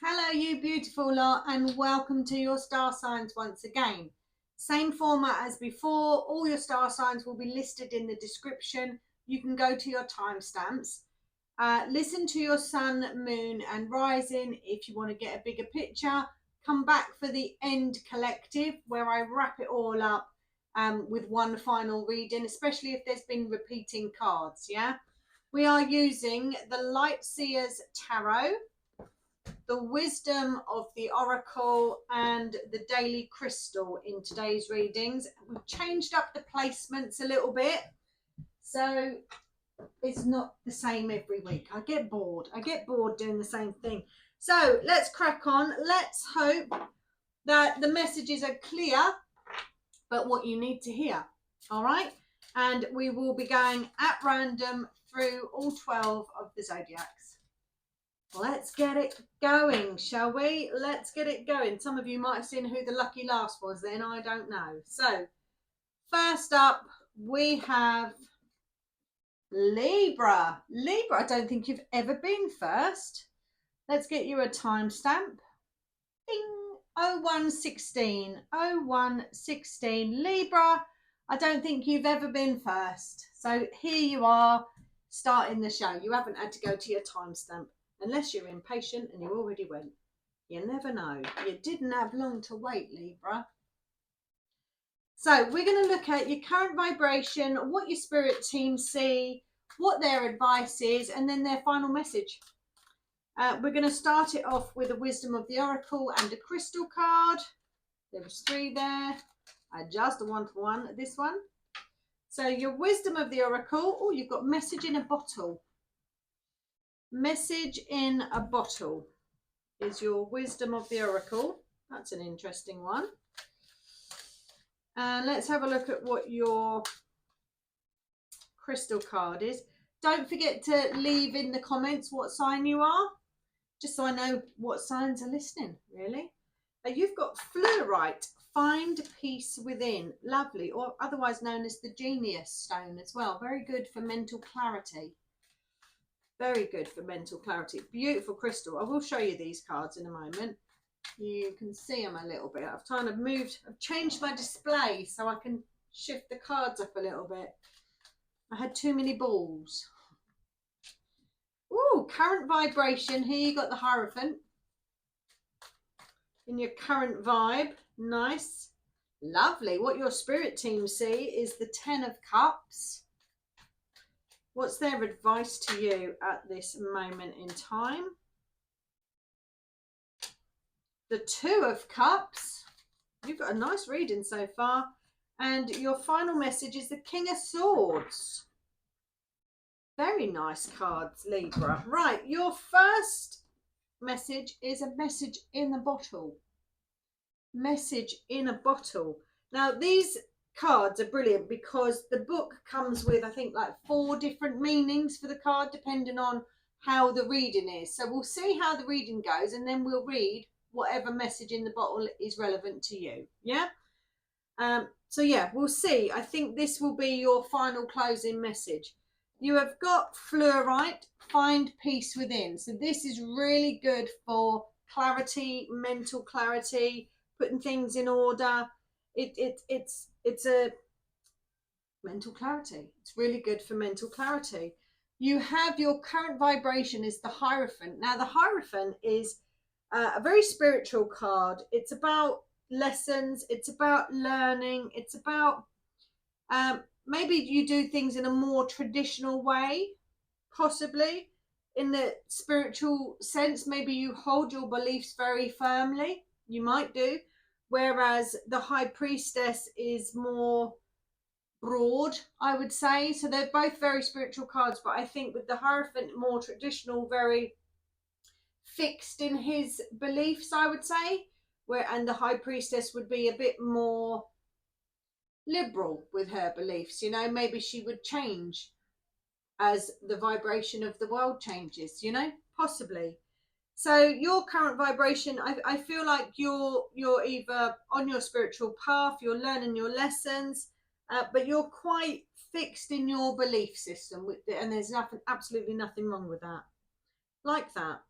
Hello, you beautiful lot, and welcome to your star signs once again. Same format as before. All your star signs will be listed in the description. You can go to your timestamps. Listen to your sun, moon, and rising if you want to get a bigger picture. Come back for the end collective where I wrap it all up with one final reading, especially if there's been repeating cards. Yeah, we are using the Light Seers Tarot, the wisdom of the oracle, and the daily crystal in today's readings. We've changed up the placements a little bit, so it's not the same every week. I get bored doing the same thing. So let's crack on. Let's hope that the messages are clear, but what you need to hear. All right, and we will be going at random through all 12 of the zodiacs. Let's get it going, shall we? Let's get it going. Some of you might have seen who the lucky last was then, I don't know. So, first up, we have Libra. Libra, I don't think you've ever been first. Let's get you a timestamp. Bing, 0116, 0116. Libra, I don't think you've ever been first. So here you are, starting the show. You haven't had to go to your timestamp. Unless you're impatient and you already went. You never know. You didn't have long to wait, Libra. So we're going to look at your current vibration, what your spirit team see, what their advice is, and then their final message. We're going to start it off with the wisdom of the oracle and a crystal card. There was 3 there. I just a 1-for-1 this one. So your wisdom of the oracle. Oh, you've got message in a bottle. Message in a bottle is your wisdom of the oracle. That's an interesting one. And let's have a look at what your crystal card is. Don't forget to leave in the comments what sign you are, just so I know what signs are listening, really. You've got fluorite, find peace within. Lovely, or otherwise known as the genius stone as well. Very good for mental clarity. Very good for mental clarity. Beautiful crystal. I will show you these cards in a moment. You can see them a little bit. I've changed my display so I can shift the cards up a little bit. I had too many balls. Ooh, current vibration. Here you got the Hierophant. In your current vibe. Nice. Lovely. What your spirit team see is the 10 of Cups. What's their advice to you at this moment in time? The 2 of Cups. You've got a nice reading so far. And your final message is the King of Swords. Very nice cards, Libra. Right, your first message is a message in a bottle. Message in a bottle. Now, these cards are brilliant because the book comes with, I think, like 4 different meanings for the card depending on how the reading is. So we'll see how the reading goes and then we'll read whatever message in the bottle is relevant to you. Yeah. So yeah, we'll see. I think this will be your final closing message. You have got fluorite, find peace within. So this is really good for clarity, mental clarity, putting things in order. It's a mental clarity. It's really good for mental clarity. You have your current vibration is the Hierophant. Now the Hierophant is a very spiritual card. It's about lessons. It's about learning. It's about maybe you do things in a more traditional way, possibly in the spiritual sense. Maybe you hold your beliefs very firmly. You might do. Whereas the High Priestess is more broad, I would say. So they're both very spiritual cards, but I think with the Hierophant, more traditional, very fixed in his beliefs, I would say. And the High Priestess would be a bit more liberal with her beliefs. You know, maybe she would change as the vibration of the world changes, you know, possibly. So your current vibration, I feel like you're either on your spiritual path, you're learning your lessons, but you're quite fixed in your belief system, and there's absolutely nothing wrong with that. Like that.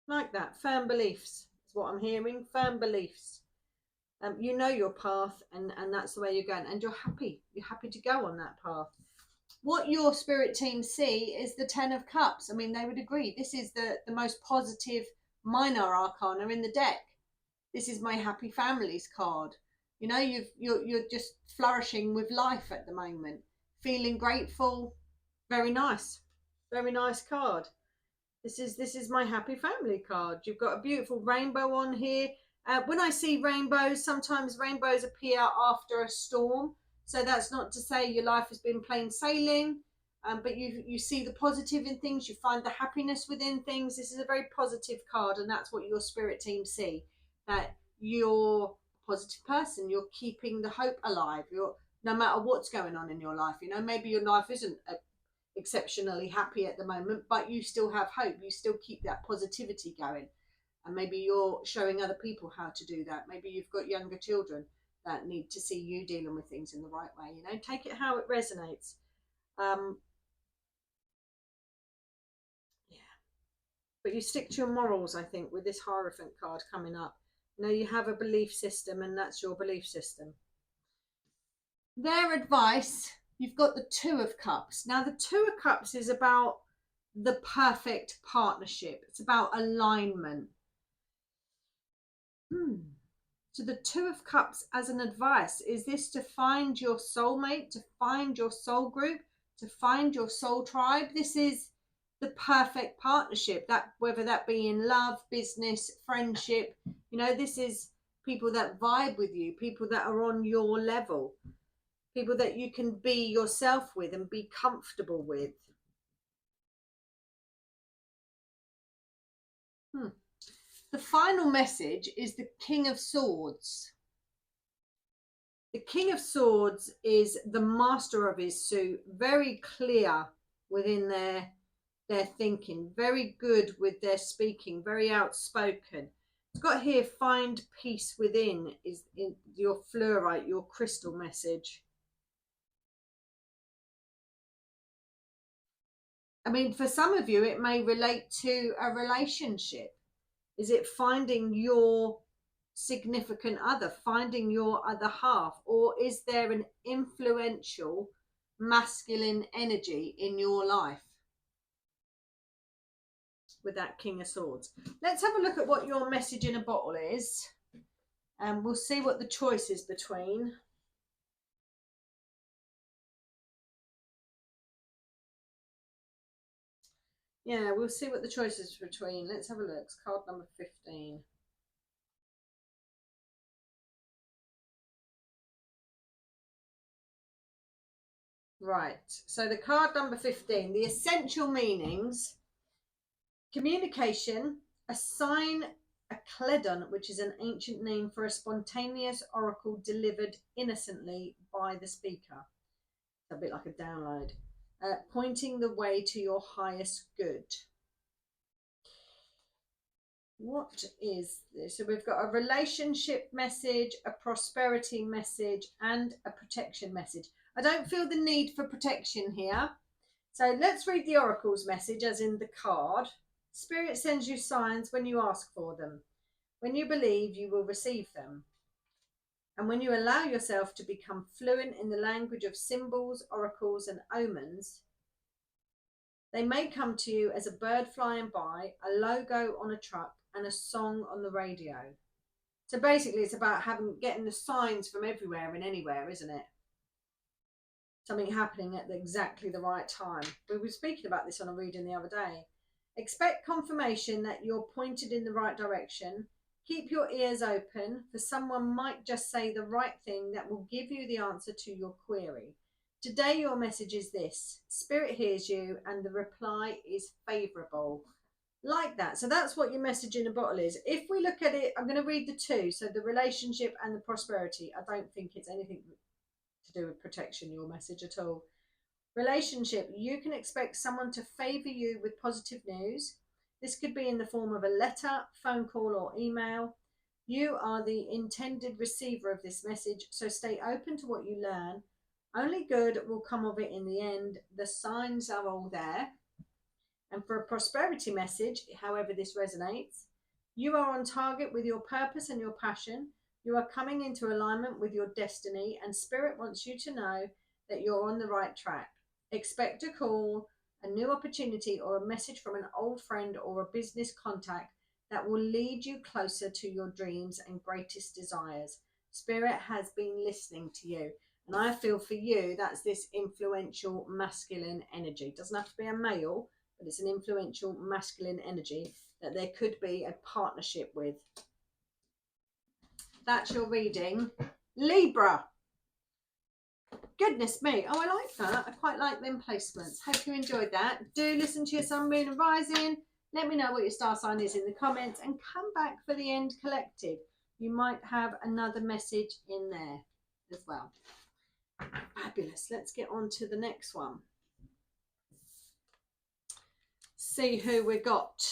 Like that. Firm beliefs is what I'm hearing. Firm beliefs. You know your path, and that's the way you're going, and you're happy. You're happy to go on that path. What your spirit team see is the Ten of Cups. I mean, they would agree. This is the most positive minor arcana in the deck. This is my happy families card. You know, you're just flourishing with life at the moment, feeling grateful. Very nice, very nice card. This is my happy family card. You've got a beautiful rainbow on here. When I see rainbows, sometimes rainbows appear after a storm. So that's not to say your life has been plain sailing, but you see the positive in things. You find the happiness within things. This is a very positive card, and that's what your spirit team see. That you're a positive person. You're keeping the hope alive. You're, no matter what's going on in your life. You know, maybe your life isn't exceptionally happy at the moment, but you still have hope. You still keep that positivity going. And maybe you're showing other people how to do that. Maybe you've got younger children that need to see you dealing with things in the right way. You know, take it how it resonates. Yeah. But you stick to your morals, I think, with this Hierophant card coming up. You know, you have a belief system, and that's your belief system. Their advice, you've got the Two of Cups. Now, the Two of Cups is about the perfect partnership. It's about alignment. So the Two of Cups as an advice, is this to find your soulmate, to find your soul group, to find your soul tribe? This is the perfect partnership, that whether that be in love, business, friendship, you know, this is people that vibe with you, people that are on your level, people that you can be yourself with and be comfortable with. The final message is the King of Swords. The King of Swords is the master of his suit, very clear within their thinking, very good with their speaking, very outspoken. It's got here, find peace within, is in your fluorite, your crystal message. I mean, for some of you, it may relate to a relationship. Is it finding your significant other, finding your other half, or is there an influential masculine energy in your life with that King of Swords? Let's have a look at what your message in a bottle is, and we'll see what the choice is between. Yeah, we'll see what the choice is between. Let's have a look. It's card number 15. Right, so the card number 15, the essential meanings: communication, a sign, a cledon, which is an ancient name for a spontaneous oracle delivered innocently by the speaker. It's a bit like a download. Pointing the way to your highest good. What is this? So we've got a relationship message, a prosperity message, and a protection message. I don't feel the need for protection here. So let's read the oracle's message, as in the card. Spirit sends you signs when you ask for them. When you believe, you will receive them. And when you allow yourself to become fluent in the language of symbols, oracles, and omens, they may come to you as a bird flying by, a logo on a truck, and a song on the radio. So basically, it's about getting the signs from everywhere and anywhere, isn't it? Something happening at exactly the right time. We were speaking about this on a reading the other day. Expect confirmation that you're pointed in the right direction. Keep your ears open, for someone might just say the right thing that will give you the answer to your query. Today your message is this: Spirit hears you and the reply is favourable. Like that. So that's what your message in a bottle is. If we look at it, I'm going to read the two. So the relationship and the prosperity. I don't think it's anything to do with protection, your message at all. Relationship, you can expect someone to favour you with positive news. This could be in the form of a letter, phone call, or email. You are the intended receiver of this message, so stay open to what you learn. Only good will come of it in the end. The signs are all there. And for a prosperity message, however this resonates, you are on target with your purpose and your passion. You are coming into alignment with your destiny, and Spirit wants you to know that you're on the right track. Expect a call, a new opportunity, or a message from an old friend or a business contact that will lead you closer to your dreams and greatest desires. Spirit has been listening to you. And I feel for you, that's this influential masculine energy. It doesn't have to be a male, but it's an influential masculine energy that there could be a partnership with. That's your reading. Libra. Goodness me. Oh, I like that. I quite like them placements. Hope you enjoyed that. Do listen to your sun, moon and rising. Let me know what your star sign is in the comments, and come back for the end collective. You might have another message in there as well. Fabulous. Let's get on to the next one. See who we got.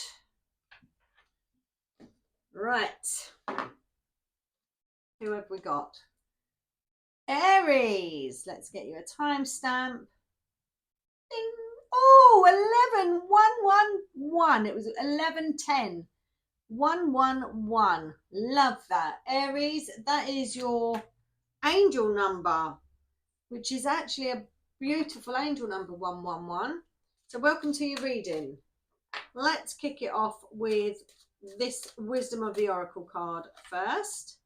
Right. Who have we got? Aries. Let's get you a timestamp. Ding. Oh, 11-1-1-1. It was 11-10. 1-1-1. Love that. Aries, that is your angel number, which is actually a beautiful angel number, 111. So welcome to your reading. Let's kick it off with this Wisdom of the Oracle card first.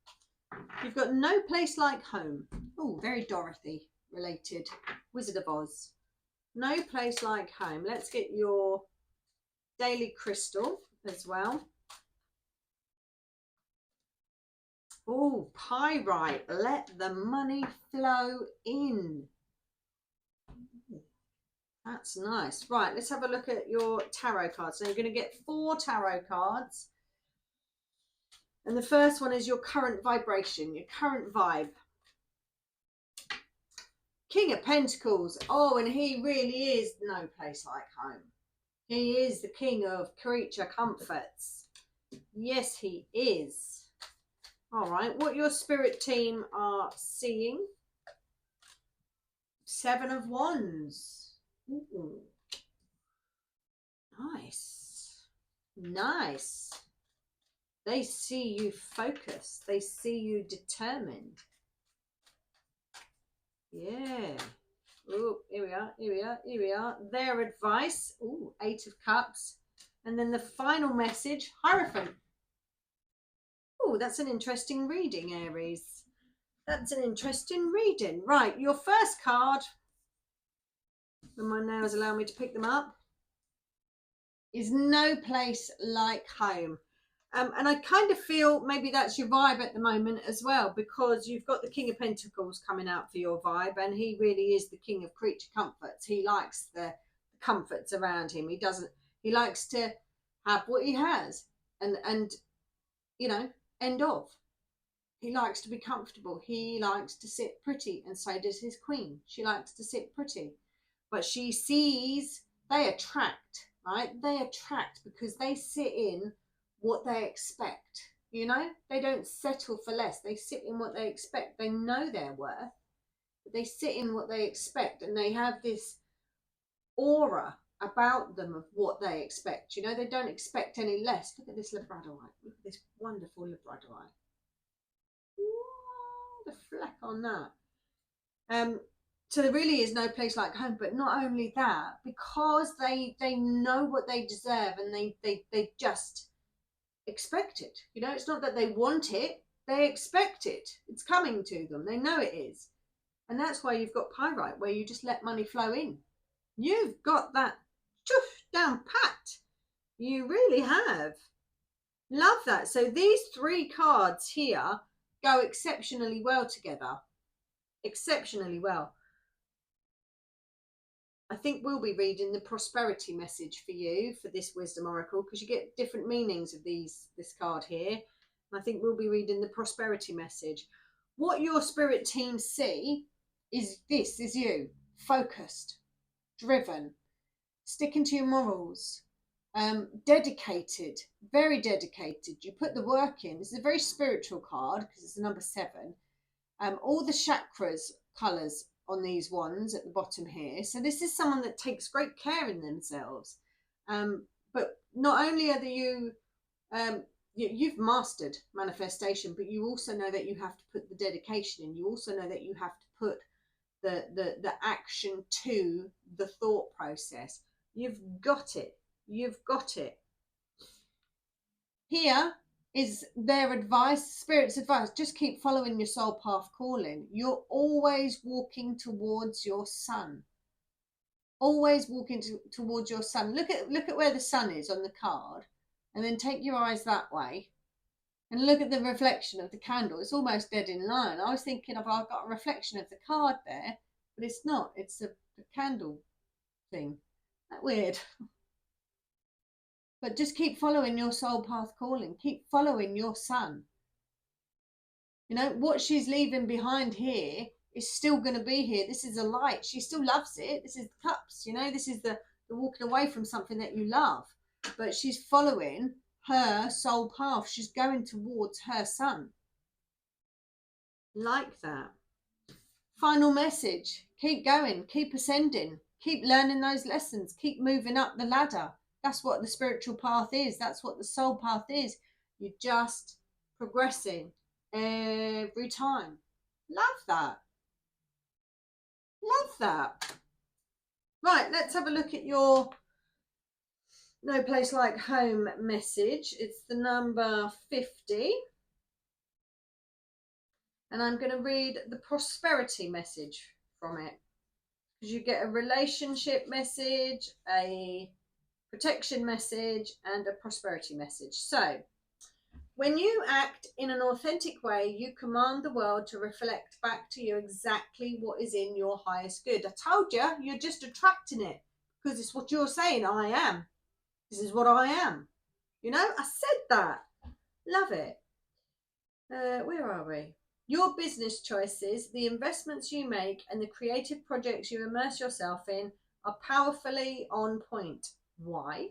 You've got No Place Like Home. Oh, very Dorothy related. Wizard of Oz. No Place Like Home. Let's get your daily crystal as well. Oh, pyrite. Let the money flow in. That's nice. Right, let's have a look at your tarot cards. So you're going to get 4 tarot cards. And the first one is your current vibration, your current vibe. King of Pentacles. Oh, and he really is no place like home. He is the king of creature comforts. Yes, he is. All right, what your spirit team are seeing. 7 of Wands. Ooh. Nice. Nice. They see you focused. They see you determined. Yeah. Oh, here we are, here we are, here we are. Their advice. Oh, 8 of Cups. And then the final message, Hierophant. Oh, that's an interesting reading, Aries. That's an interesting reading. Right, your first card, when my nails allow me to pick them up, is No Place Like Home. And I kind of feel maybe that's your vibe at the moment as well, because you've got the King of Pentacles coming out for your vibe, and he really is the king of creature comforts. He likes the comforts around him. He likes to have what he has and you know, end of. He likes to be comfortable. He likes to sit pretty, and so does his queen. She likes to sit pretty. But she sees, they attract, right? They attract because they sit in what they expect. You know, they don't settle for less. They sit in what they expect. They know their worth, but they sit in what they expect, and they have this aura about them of what they expect. You know, they don't expect any less. Look at this labradorite. Look at this wonderful labradorite. Ooh, the fleck on that. So there really is no place like home. But not only that, because they know what they deserve, and they just expect it. You know, it's not that they want it, they expect it. It's coming to them. They know it is. And that's why you've got pyrite, where you just let money flow in. You've got that down pat. You really have. Love that. So these 3 cards here go exceptionally well together. Exceptionally well. I think we'll be reading the prosperity message for you for this Wisdom Oracle, because you get different meanings of this card here. And I think we'll be reading the prosperity message. What your spirit team see is this is you, focused, driven, sticking to your morals, dedicated, very dedicated. You put the work in. This is a very spiritual card because it's the number 7. All the chakras colours on these ones at the bottom here. So this is someone that takes great care in themselves. But not only are you've mastered manifestation, but you also know that you have to put the dedication in. You also know that you have to put the action to the thought process. You've got it. You've got it. Here is their advice, Spirit's advice. Just keep following your soul path calling. You're always walking towards your sun. Always walking towards your sun. Look at where the sun is on the card, and then take your eyes that way and look at the reflection of the candle. It's almost dead in line. I was thinking I've got a reflection of the card there, but it's not. It's a candle thing. That weird. But just keep following your soul path calling. Keep following your sun. You know, what she's leaving behind here is still going to be here. This is a light. She still loves it. This is the cups, you know. This is the walking away from something that you love. But she's following her soul path. She's going towards her sun. Like that. Final message. Keep going. Keep ascending. Keep learning those lessons. Keep moving up the ladder. That's what the spiritual path is. That's what the soul path is. You're just progressing every time. Love that. Love that. Right, let's have a look at your No Place Like Home message. It's the number 50. And I'm going to read the prosperity message from it. Because you get a relationship message, a protection message, and a prosperity message. So, when you act in an authentic way, you command the world to reflect back to you exactly what is in your highest good. I told you, you're just attracting it because it's what you're saying. I am. This is what I am. You know, I said that. Love it. Where are we? Your business choices, the investments you make, and the creative projects you immerse yourself in are powerfully on point. Why?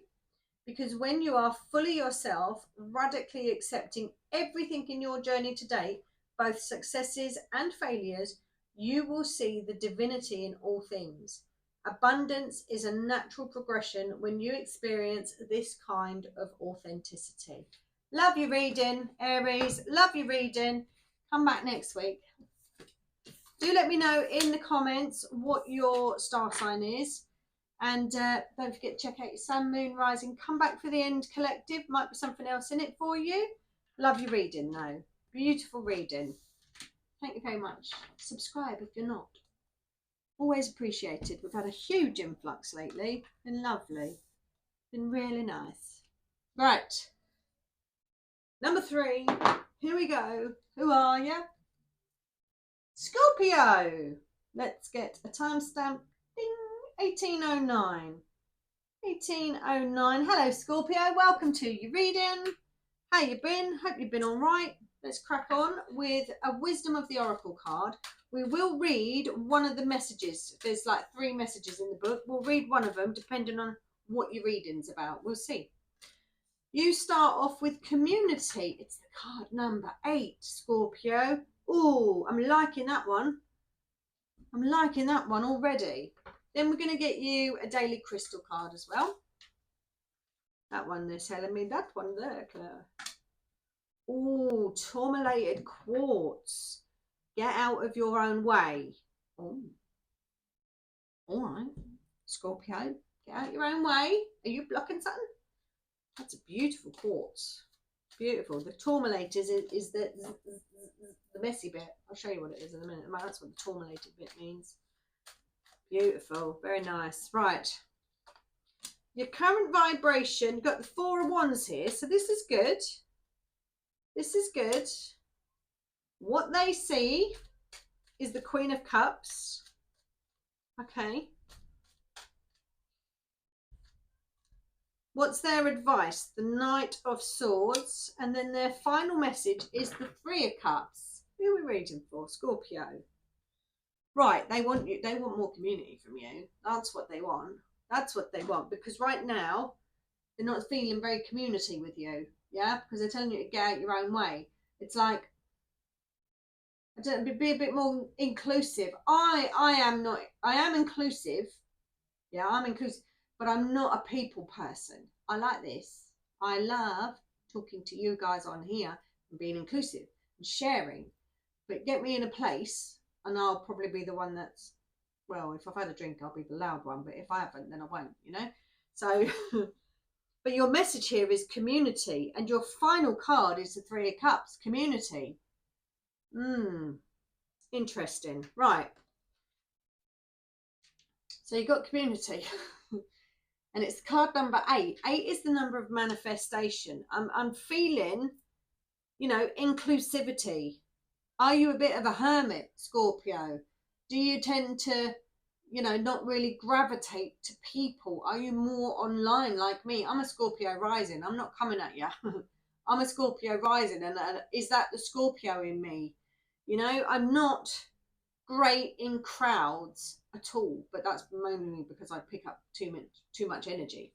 Because when you are fully yourself, radically accepting everything in your journey to date, both successes and failures, you will see the divinity in all things. Abundance is a natural progression when you experience this kind of authenticity. Love your reading, Aries. Love your reading. Come back next week. Do let me know in the comments what your star sign is. And don't forget to check out your sun, moon, rising. Come back for the end collective. Might be something else in it for you. Love your reading though. Beautiful reading. Thank you very much. Subscribe if you're not. Always appreciated. We've had a huge influx lately. Been lovely. Been really nice. Right. Number 3. Here we go. Who are you? Scorpio. Let's get a timestamp. Ding. 1809. 1809. Hello, Scorpio. Welcome to your reading. How you been? Hope you've been all right. Let's crack on with a Wisdom of the Oracle card. We will read one of the messages. There's like 3 messages in the book. We'll read one of them depending on what your reading's about. We'll see. You start off with community. It's the card number 8, Scorpio. Oh, I'm liking that one. I'm liking that one already. Then we're going to get you a daily crystal card as well. That one they're telling me. That one there, Claire. Oh, tourmalated quartz. Get out of your own way. Oh. All right. Scorpio, get out your own way. Are you blocking something? That's a beautiful quartz. Beautiful. The tourmalated is the messy bit. I'll show you what it is in a minute. That's what the tourmalated bit means. Beautiful. Very nice. Right. Your current vibration, you've got the 4 of Wands here. So this is good. This is good. What they see is the Queen of Cups. Okay. What's their advice? The Knight of Swords. And then their final message is the 3 of Cups. Who are we reading for? Scorpio. Right, they want more community from you. That's what they want. That's what they want. Because right now, they're not feeling very community with you. Yeah? Because they're telling you to get out your own way. It's like, I don't know, be a bit more inclusive. I am inclusive. Yeah, I'm inclusive. but I'm not a people person. I like this. I love talking to you guys on here and being inclusive and sharing. But get me in a place and I'll probably be the one that's, well, if I've had a drink, I'll be the loud one. But if I haven't, then I won't, you know. So, but your message here is community. And your final card is the Three of Cups, community. Interesting. Right. So you've got community. And it's card number 8. 8 is the number of manifestation. I'm feeling, you know, inclusivity. Are you a bit of a hermit, Scorpio? Do you tend to, you know, not really gravitate to people? Are you more online like me? I'm a Scorpio rising. I'm not coming at you. I'm a Scorpio rising. And is that the Scorpio in me? You know, I'm not great in crowds at all, but that's mainly because I pick up too much energy.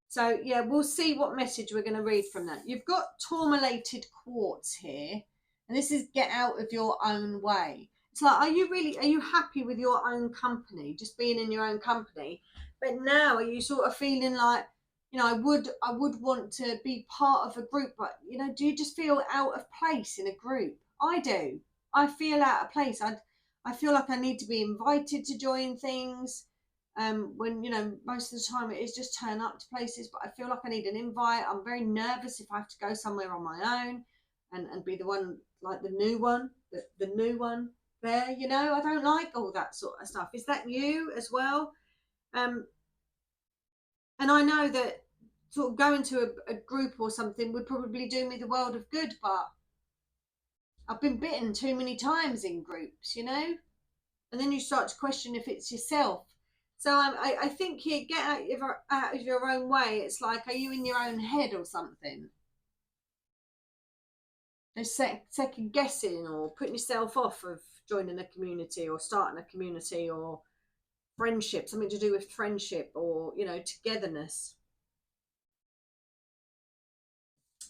So yeah, we'll see what message we're going to read from that. You've got tourmalated quartz here, and this is get out of your own way. It's like, are you happy with your own company, just being in your own company? But now are you sort of feeling like, you know, I would want to be part of a group, but you know, do you just feel out of place in a group? I do. I feel out of place. I feel like I need to be invited to join things. When, you know, most of the time it is just turn up to places, but I feel like I need an invite. I'm very nervous if I have to go somewhere on my own and be the one, like the new one there, you know. I don't like all that sort of stuff. Is that you as well? And I know that sort of going to a group or something would probably do me the world of good, but I've been bitten too many times in groups, you know, and then you start to question if it's yourself. So I think here, get out of your own way. It's like, are you in your own head or something? There's second guessing or putting yourself off of joining a community or starting a community or friendship, something to do with friendship or, you know, togetherness.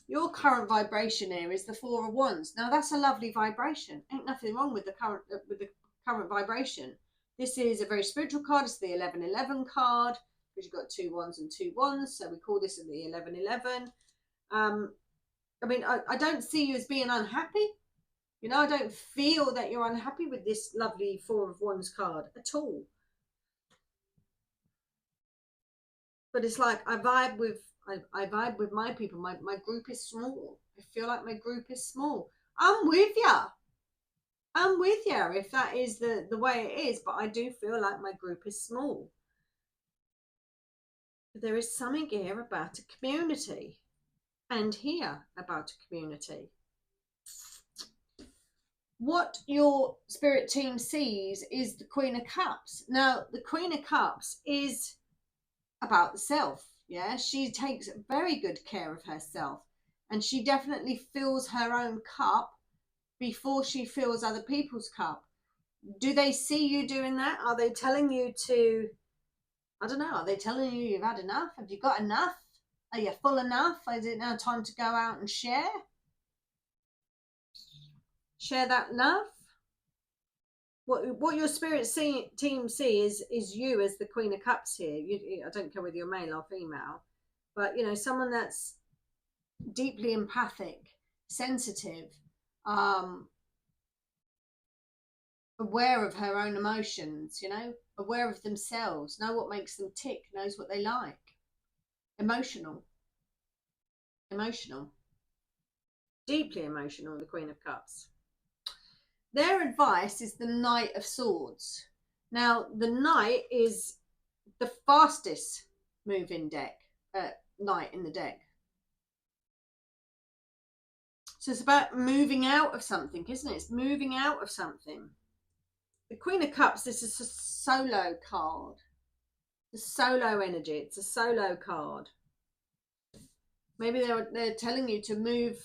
Your current vibration here is the Four of Wands. Now that's a lovely vibration. Ain't nothing wrong with the current vibration. This is a very spiritual card. It's the 1111 card because you've got 2 wands and 2 wands. So we call this the 1111. I mean, I don't see you as being unhappy. You know, I don't feel that you're unhappy with this lovely Four of Wands card at all. But it's like I vibe with my people. My group is small. I feel like my group is small. I'm with you. I'm with you if that is the way it is, but I do feel like my group is small. There is something here about a community, and here about a community. What your spirit team sees is the Queen of Cups. Now, the Queen of Cups is about the self. Yeah, she takes very good care of herself, and she definitely fills her own cup before she fills other people's cup. Do they see you doing that? Are they telling you to, I don't know, are they telling you you've had enough? Have you got enough? Are you full enough? Is it now time to go out and share that love? What your spirit team see is you as the Queen of Cups here. I don't care whether you're male or female, but you know, someone that's deeply empathic, sensitive, aware of her own emotions, you know, aware of themselves, know what makes them tick, knows what they like. Emotional, deeply emotional, the Queen of Cups. Their advice is the Knight of Swords. Now, the Knight is the fastest moving knight in the deck. So it's about moving out of something, isn't it? It's moving out of something. The Queen of Cups, this is a solo card. The solo energy. It's a solo card. Maybe they're telling you to move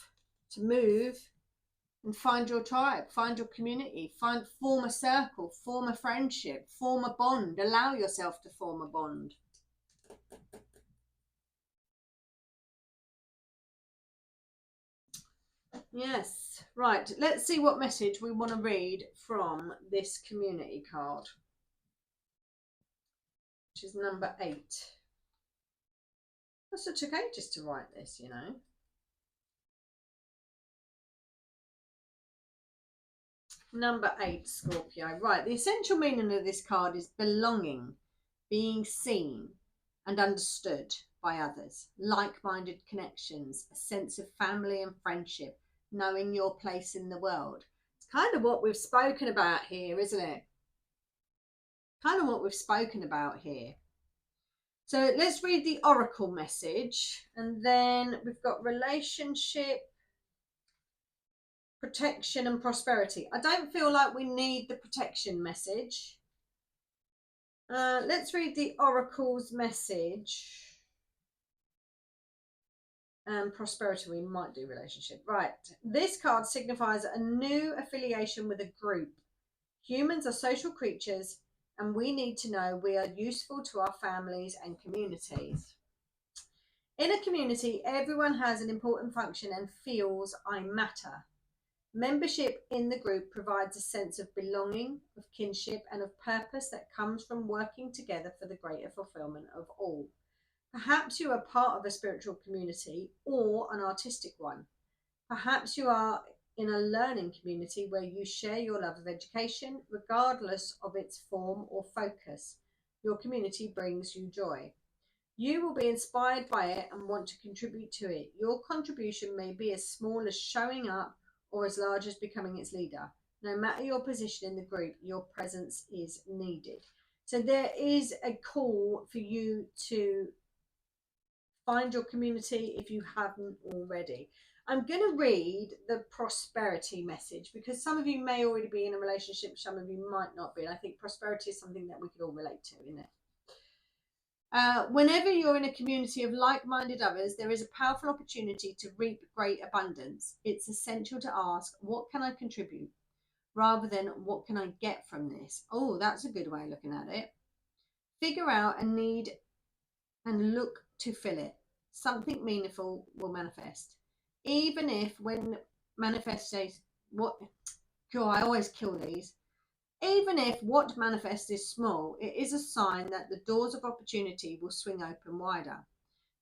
and find your tribe, find your community, form a circle, form a friendship, form a bond. Allow yourself to form a bond. Yes, right. Let's see what message we want to read from this community card. which is number 8. That's it took ages to write this, you know. Number 8, Scorpio. Right, the essential meaning of this card is belonging, being seen and understood by others, like-minded connections, a sense of family and friendship, knowing your place in the world. It's kind of what we've spoken about here, isn't it? Kind of what we've spoken about here. So let's read the oracle message, and then we've got relationship, protection and prosperity. I don't feel like we need the protection message. Let's read the oracle's message. Prosperity, we might do relationship. Right, this card signifies a new affiliation with a group. Humans are social creatures, and we need to know we are useful to our families and communities. In a community, everyone has an important function and feels I matter. Membership in the group provides a sense of belonging, of kinship, and of purpose that comes from working together for the greater fulfillment of all. Perhaps you are part of a spiritual community or an artistic one. Perhaps you are in a learning community where you share your love of education, regardless of its form or focus. Your community brings you joy. You will be inspired by it and want to contribute to it. Your contribution may be as small as showing up or as large as becoming its leader. No matter your position in the group, your presence is needed. So there is a call for you to find your community if you haven't already. I'm going to read the prosperity message because some of you may already be in a relationship, some of you might not be. And I think prosperity is something that we could all relate to, isn't it? Whenever you're in a community of like-minded others, there is a powerful opportunity to reap great abundance. It's essential to ask, what can I contribute? Rather than, what can I get from this? Oh, that's a good way of looking at it. Figure out a need and look to fill it. Something meaningful will manifest. Even if when manifestation, I always kill these. Even if what manifests is small, it is a sign that the doors of opportunity will swing open wider.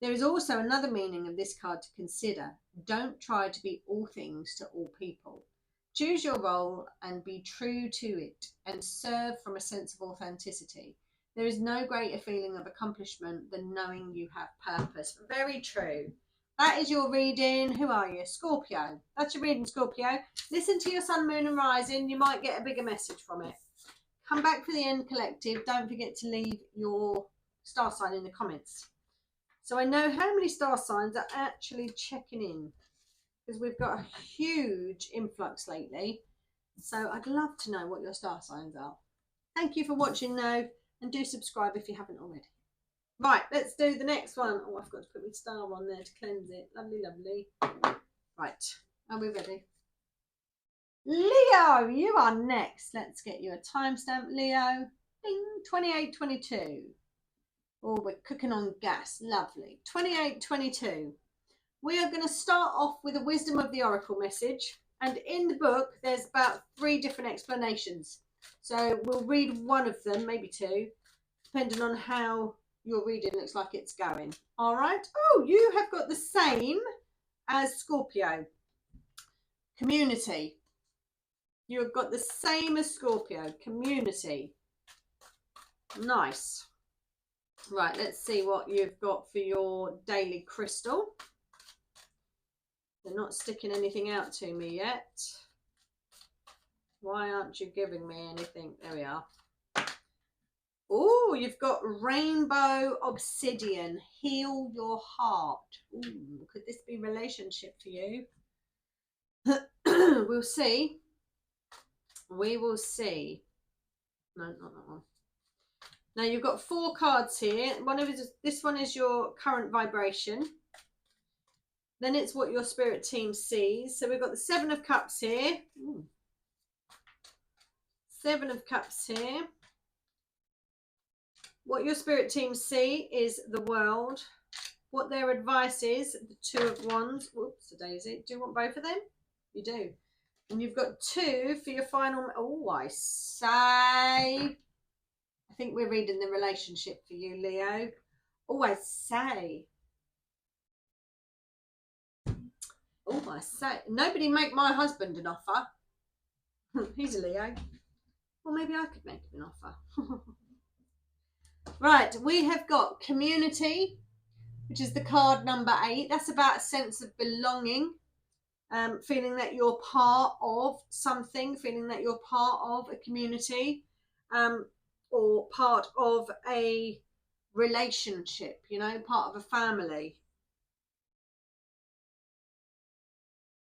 There is also another meaning of this card to consider. Don't try to be all things to all people. Choose your role and be true to it and serve from a sense of authenticity. There is no greater feeling of accomplishment than knowing you have purpose. Very true. That is your reading. Who are you? Scorpio. That's your reading, Scorpio. Listen to your sun, moon and rising. You might get a bigger message from it. Come back for the end collective. Don't forget to leave your star sign in the comments. So I know how many star signs are actually checking in, because we've got a huge influx lately. So I'd love to know what your star signs are. Thank you for watching now, and do subscribe if you haven't already. Right, let's do the next one. Oh, I've got to put my star on there to cleanse it. Lovely, lovely. Right, are we ready? Leo, you are next. Let's get you a timestamp, Leo. Ding, 2822. Oh, we're cooking on gas. Lovely. 2822. We are going to start off with a wisdom of the oracle message. And in the book, there's about 3 different explanations. So we'll read one of them, maybe 2, depending on how your reading looks like it's going. All right. Oh, you have got the same as Scorpio. Community. You've got the same as Scorpio. Community. Nice. Right, let's see what you've got for your daily crystal. They're not sticking anything out to me yet. Why aren't you giving me anything? There we are. Oh, you've got rainbow obsidian. Heal your heart. Ooh, could this be relationship for you? We'll see. We will see. No, not that one. Now you've got 4 cards here. This one is your current vibration. Then it's what your spirit team sees. So we've got the 7 of Cups here. Ooh. 7 of Cups here. What your spirit team see is the world. What their advice is, the 2 of Wands. Whoops, a daisy. Do you want both of them? You do. And you've got 2 for your final. Oh, I say I think we're reading the relationship for you, Leo. Oh, I say. Oh, I say. Nobody make my husband an offer. He's a Leo. Well, maybe I could make him an offer. Right, we have got community, which is the card number 8. That's about a sense of belonging, feeling that you're part of something, feeling that you're part of a community, or part of a relationship, you know, part of a family.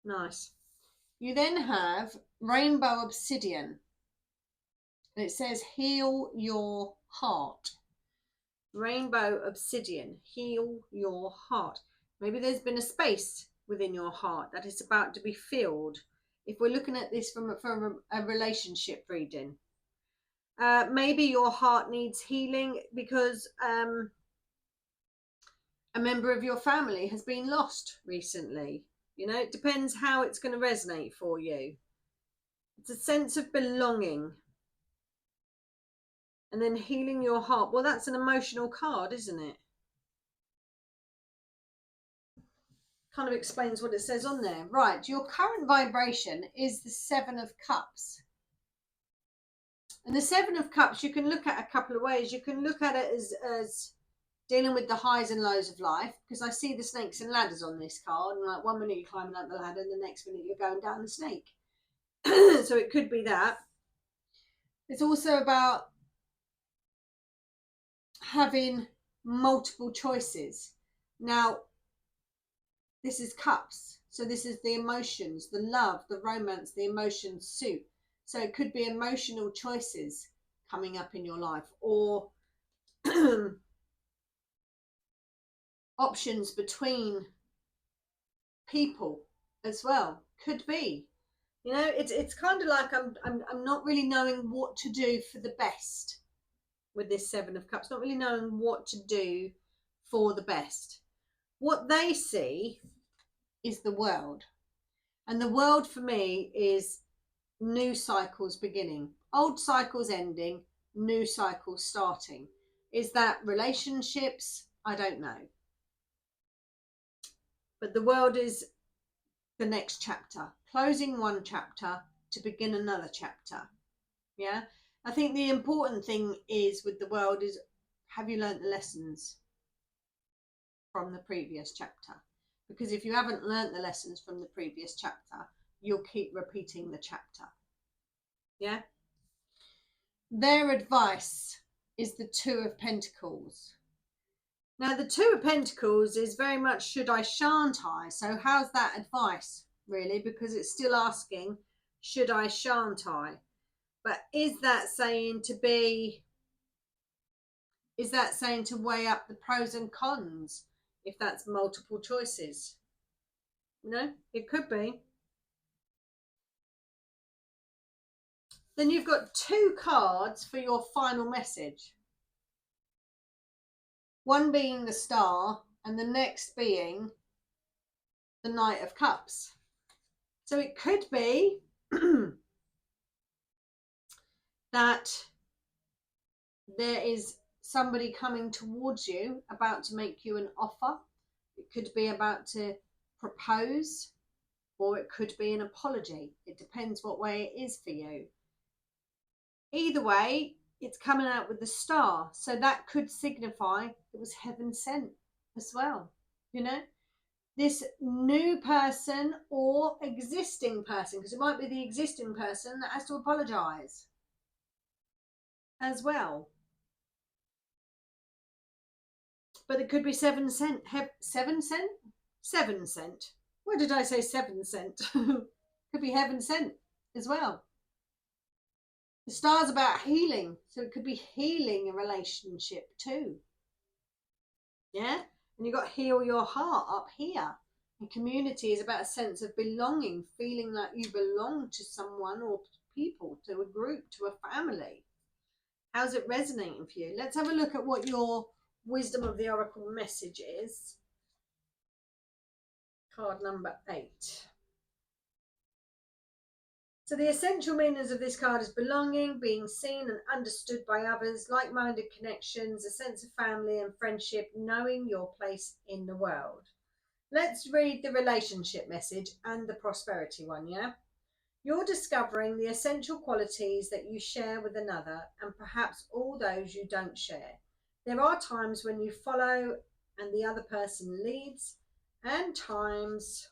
Nice. You then have Rainbow Obsidian, and it says heal your heart. Rainbow Obsidian, heal your heart. Maybe there's been a space within your heart that is about to be filled. If we're looking at this from a relationship reading, maybe your heart needs healing because a member of your family has been lost recently. You know, it depends how it's going to resonate for you. It's a sense of belonging. And then healing your heart. Well, that's an emotional card, isn't it? Kind of explains what it says on there. Right, your current vibration is the 7 of Cups. And the 7 of Cups, you can look at a couple of ways. You can look at it as dealing with the highs and lows of life, because I see the snakes and ladders on this card. And like 1 minute you're climbing up the ladder, and the next minute you're going down the snake. So it could be that. It's also about having multiple choices. Now, this is Cups. So this is the emotions, the love, the romance, the emotions suit. So it could be emotional choices coming up in your life, or options between people as well. Could be. You know, it's kind of like I'm not really knowing what to do for the best with this 7 of Cups. Not really knowing what to do for the best. What they see is the world. And the world for me is new cycles beginning, old cycles ending, new cycles starting. Is that relationships? I don't know. But the world is the next chapter, closing one chapter to begin another chapter. Yeah. I think the important thing is with the world is, have you learnt the lessons from the previous chapter? Because if you haven't learnt the lessons from the previous chapter, you'll keep repeating the chapter. Yeah. Their advice is the 2 of Pentacles. Now, the 2 of Pentacles is very much should I, shan't I? So how's that advice, really? Because it's still asking, should I, shan't I? But is that saying to be, is that saying to weigh up the pros and cons if that's multiple choices? No, it could be. Then you've got 2 cards for your final message. One being the Star and the next being the Knight of Cups. So it could be that there is somebody coming towards you about to make you an offer. It could be about to propose, or it could be an apology. It depends what way it is for you. Either way, it's coming out with the Star. So that could signify it was heaven sent as well. You know, this new person or existing person, because it might be the existing person that has to apologize as well. But it could be 7 cent. 7 cent? 7 cent. Where did I say 7 cent? Could be heaven sent as well. The Star's about healing, so it could be healing a relationship too. Yeah? And you've got heal your heart up here. And community is about a sense of belonging, feeling like you belong to someone or people, to a group, to a family. How's it resonating for you? Let's have a look at what your Wisdom of the Oracle message is. Card number 8. So the essential meanings of this card is belonging, being seen and understood by others, like-minded connections, a sense of family and friendship, knowing your place in the world. Let's read the relationship message and the prosperity one, yeah? You're discovering the essential qualities that you share with another and perhaps all those you don't share. There are times when you follow and the other person leads, and times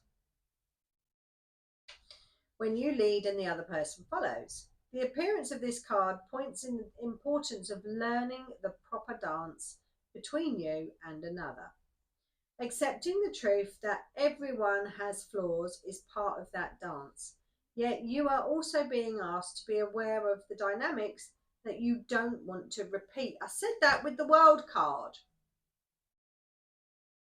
when you lead and the other person follows. The appearance of this card points in the importance of learning the proper dance between you and another. Accepting the truth that everyone has flaws is part of that dance. Yet you are also being asked to be aware of the dynamics that you don't want to repeat. I said that with the World card.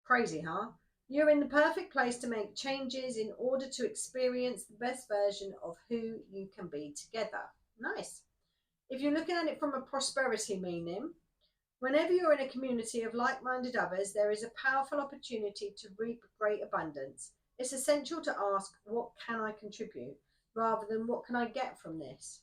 Crazy, huh? You're in the perfect place to make changes in order to experience the best version of who you can be together. Nice. If you're looking at it from a prosperity meaning, whenever you're in a community of like-minded others, there is a powerful opportunity to reap great abundance. It's essential to ask, what can I contribute, rather than what can I get from this?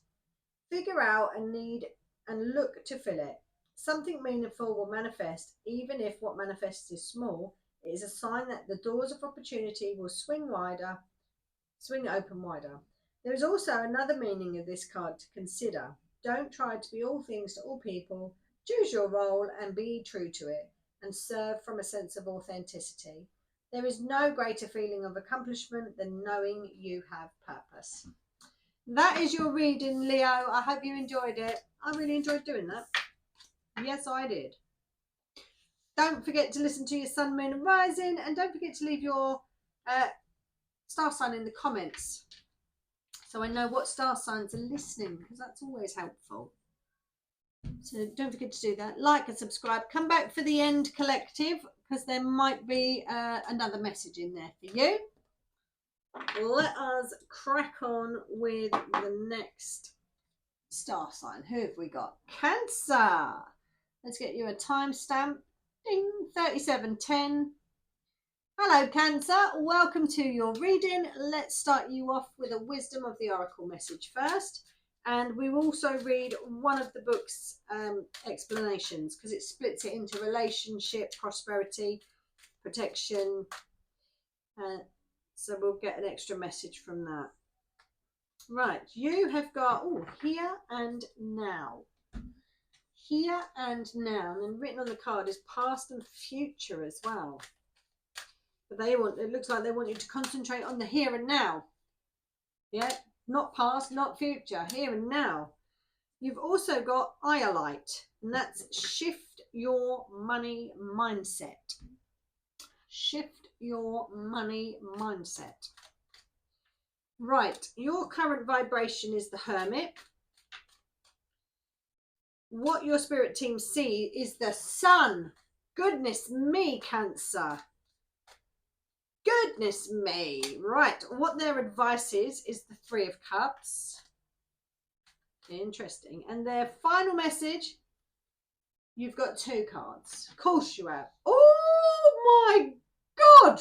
Figure out a need and look to fill it. Something meaningful will manifest, even if what manifests is small. It is a sign that the doors of opportunity will swing open wider. There is also another meaning of this card to consider. Don't try to be all things to all people. Choose your role and be true to it, and serve from a sense of authenticity. There is no greater feeling of accomplishment than knowing you have purpose. That is your reading, Leo. I hope you enjoyed it. I really enjoyed doing that. Yes, I did. Don't forget to listen to your sun, moon, and rising, and don't forget to leave your star sign in the comments so I know what star signs are listening, because that's always helpful. So don't forget to do that. Like and subscribe. Come back for the end collective, because there might be another message in there for you. Let us crack on with the next star sign. Who have we got? Cancer. Let's get you a timestamp. Ding, 3710. Hello, Cancer. Welcome to your reading. Let's start you off with a Wisdom of the Oracle message first. And we will also read one of the book's explanations, because it splits it into relationship, prosperity, protection. So we'll get an extra message from that. Right, you have got here and now. Here and now, and then written on the card is past and future as well. But it looks like they want you to concentrate on the here and now. Yeah, not past, not future, here and now. You've also got Iolite, and that's shift your money mindset. Shift your money mindset. Right, your current vibration is the Hermit. What your spirit team see is the Sun. Goodness me, Cancer. Goodness me. Right, what their advice is the Three of Cups. Interesting. And their final message, you've got two cards. Of course you have. Oh my God.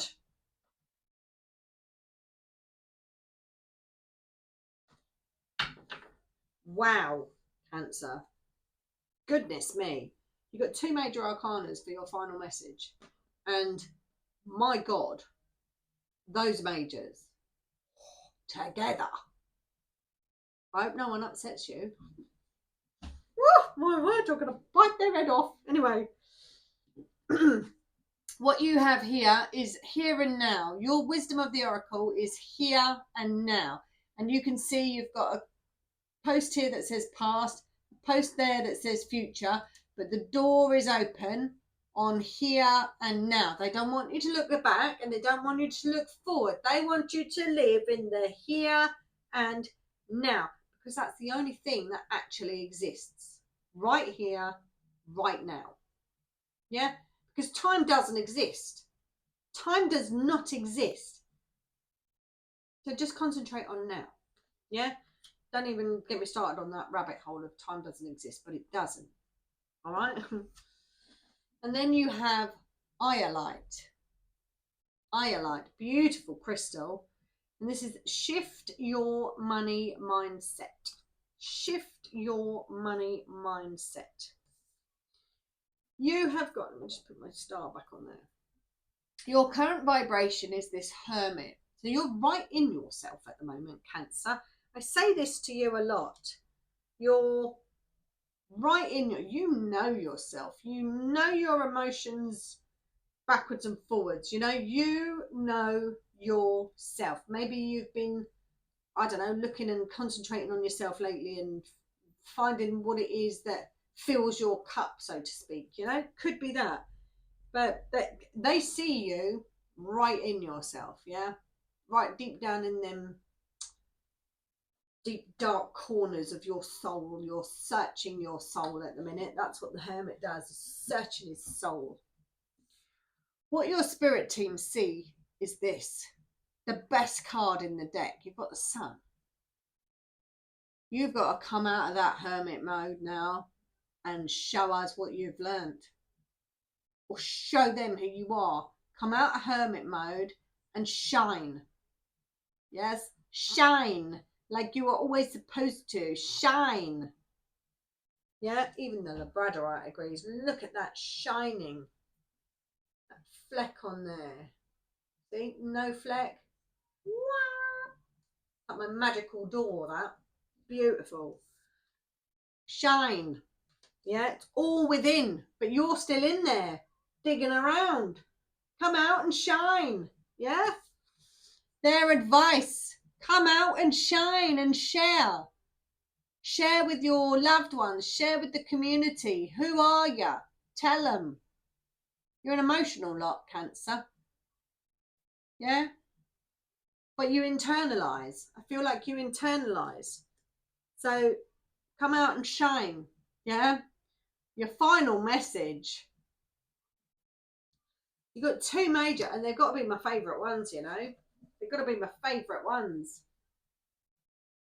Wow, Cancer. Goodness me. You've got two major arcanas for your final message. And my God, those majors together. I hope no one upsets you. Oh, my word, you're going to bite their head off. Anyway, what you have here is here and now. Your Wisdom of the Oracle is here and now. And you can see you've got a post here that says past, a post there that says future, but the door is open on here and now. They don't want you to look back, and they don't want you to look forward. They want you to live in the here and now, because that's the only thing that actually exists. Right here, right now. Yeah? Because time doesn't exist. Time does not exist. So just concentrate on now. Yeah? Don't even get me started on that rabbit hole of time doesn't exist, but it doesn't. All right? And then you have Iolite. Iolite, beautiful crystal. And this is shift your money mindset. Shift your money mindset. You have got, let me just put my star back on there. Your current vibration is this Hermit. So you're right in yourself at the moment, Cancer. I say this to you a lot. You're right in you know yourself. You know your emotions backwards and forwards. You know yourself. Maybe you've been, I don't know, looking and concentrating on yourself lately and finding what it is that fills your cup, so to speak. You know, could be that. But they see you right in yourself, yeah? Right deep down in them deep dark corners of your soul. You're searching your soul at the minute. That's what the Hermit does, is searching his soul. What your spirit team see is this. The best card in the deck. You've got the Sun. You've got to come out of that Hermit mode now and show us what you've learned. Or show them who you are. Come out of Hermit mode and shine. Yes? Shine. Like you were always supposed to. Shine. Yeah? Even the Labradorite agrees. Look at that shining. That fleck on there. See? No fleck. Like my magical door, that. Beautiful. Shine. Yeah? It's all within. But you're still in there. Digging around. Come out and shine. Yeah? Their advice. Come out and shine and share. Share with your loved ones. Share with the community. Who are you? Tell them. You're an emotional lot, Cancer. Yeah? But you internalize. I feel like you internalize. So come out and shine. Yeah? Your final message. You've got two major, and they've got to be my favourite ones, you know? They've got to be my favourite ones.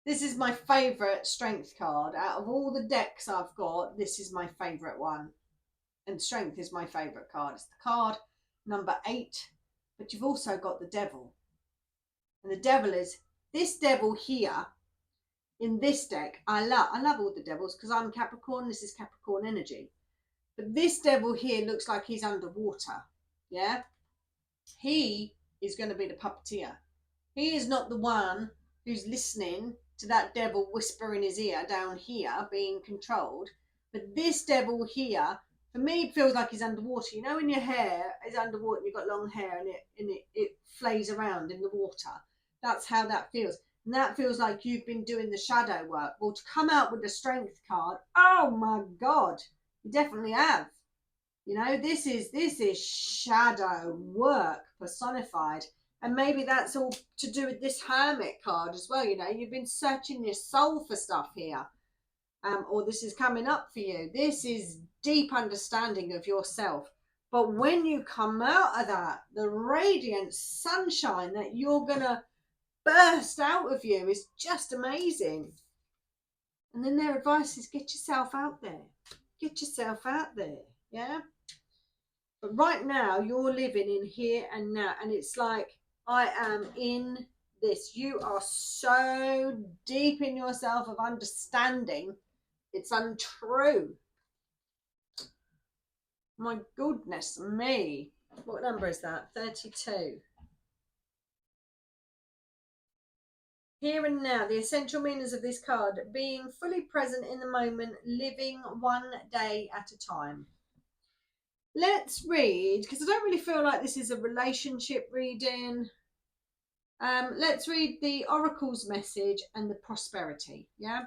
This is my favourite strength card. Out of all the decks I've got, this is my favourite one. And strength is my favourite card. It's the card number 8. But you've also got the devil. And the devil is this devil here in this deck. I love all the devils because I'm Capricorn. This is Capricorn energy. But this devil here looks like he's underwater. Yeah? He is going to be the puppeteer. He is not the one who's listening to that devil whisper in his ear down here being controlled. But this devil here, for me, it feels like he's underwater. You know when your hair is underwater and you've got long hair and it flays around in the water? That's how that feels. And that feels like you've been doing the shadow work. Well, to come out with the strength card, oh my God, you definitely have. You know, this is shadow work personified. And maybe that's all to do with this Hermit card as well. You know, you've been searching your soul for stuff here. Or this is coming up for you. This is deep understanding of yourself. But when you come out of that, the radiant sunshine that you're going to burst out of you is just amazing. And then their advice is get yourself out there. Get yourself out there. Yeah? But right now, you're living in here and now. And it's like, I am in this. You are so deep in yourself of understanding. It's untrue. My goodness me. What number is that? 32. Here and now, the essential meanings of this card. Being fully present in the moment, living one day at a time. Let's read, because I don't really feel like this is a relationship reading. Let's read the Oracle's message and the prosperity, yeah?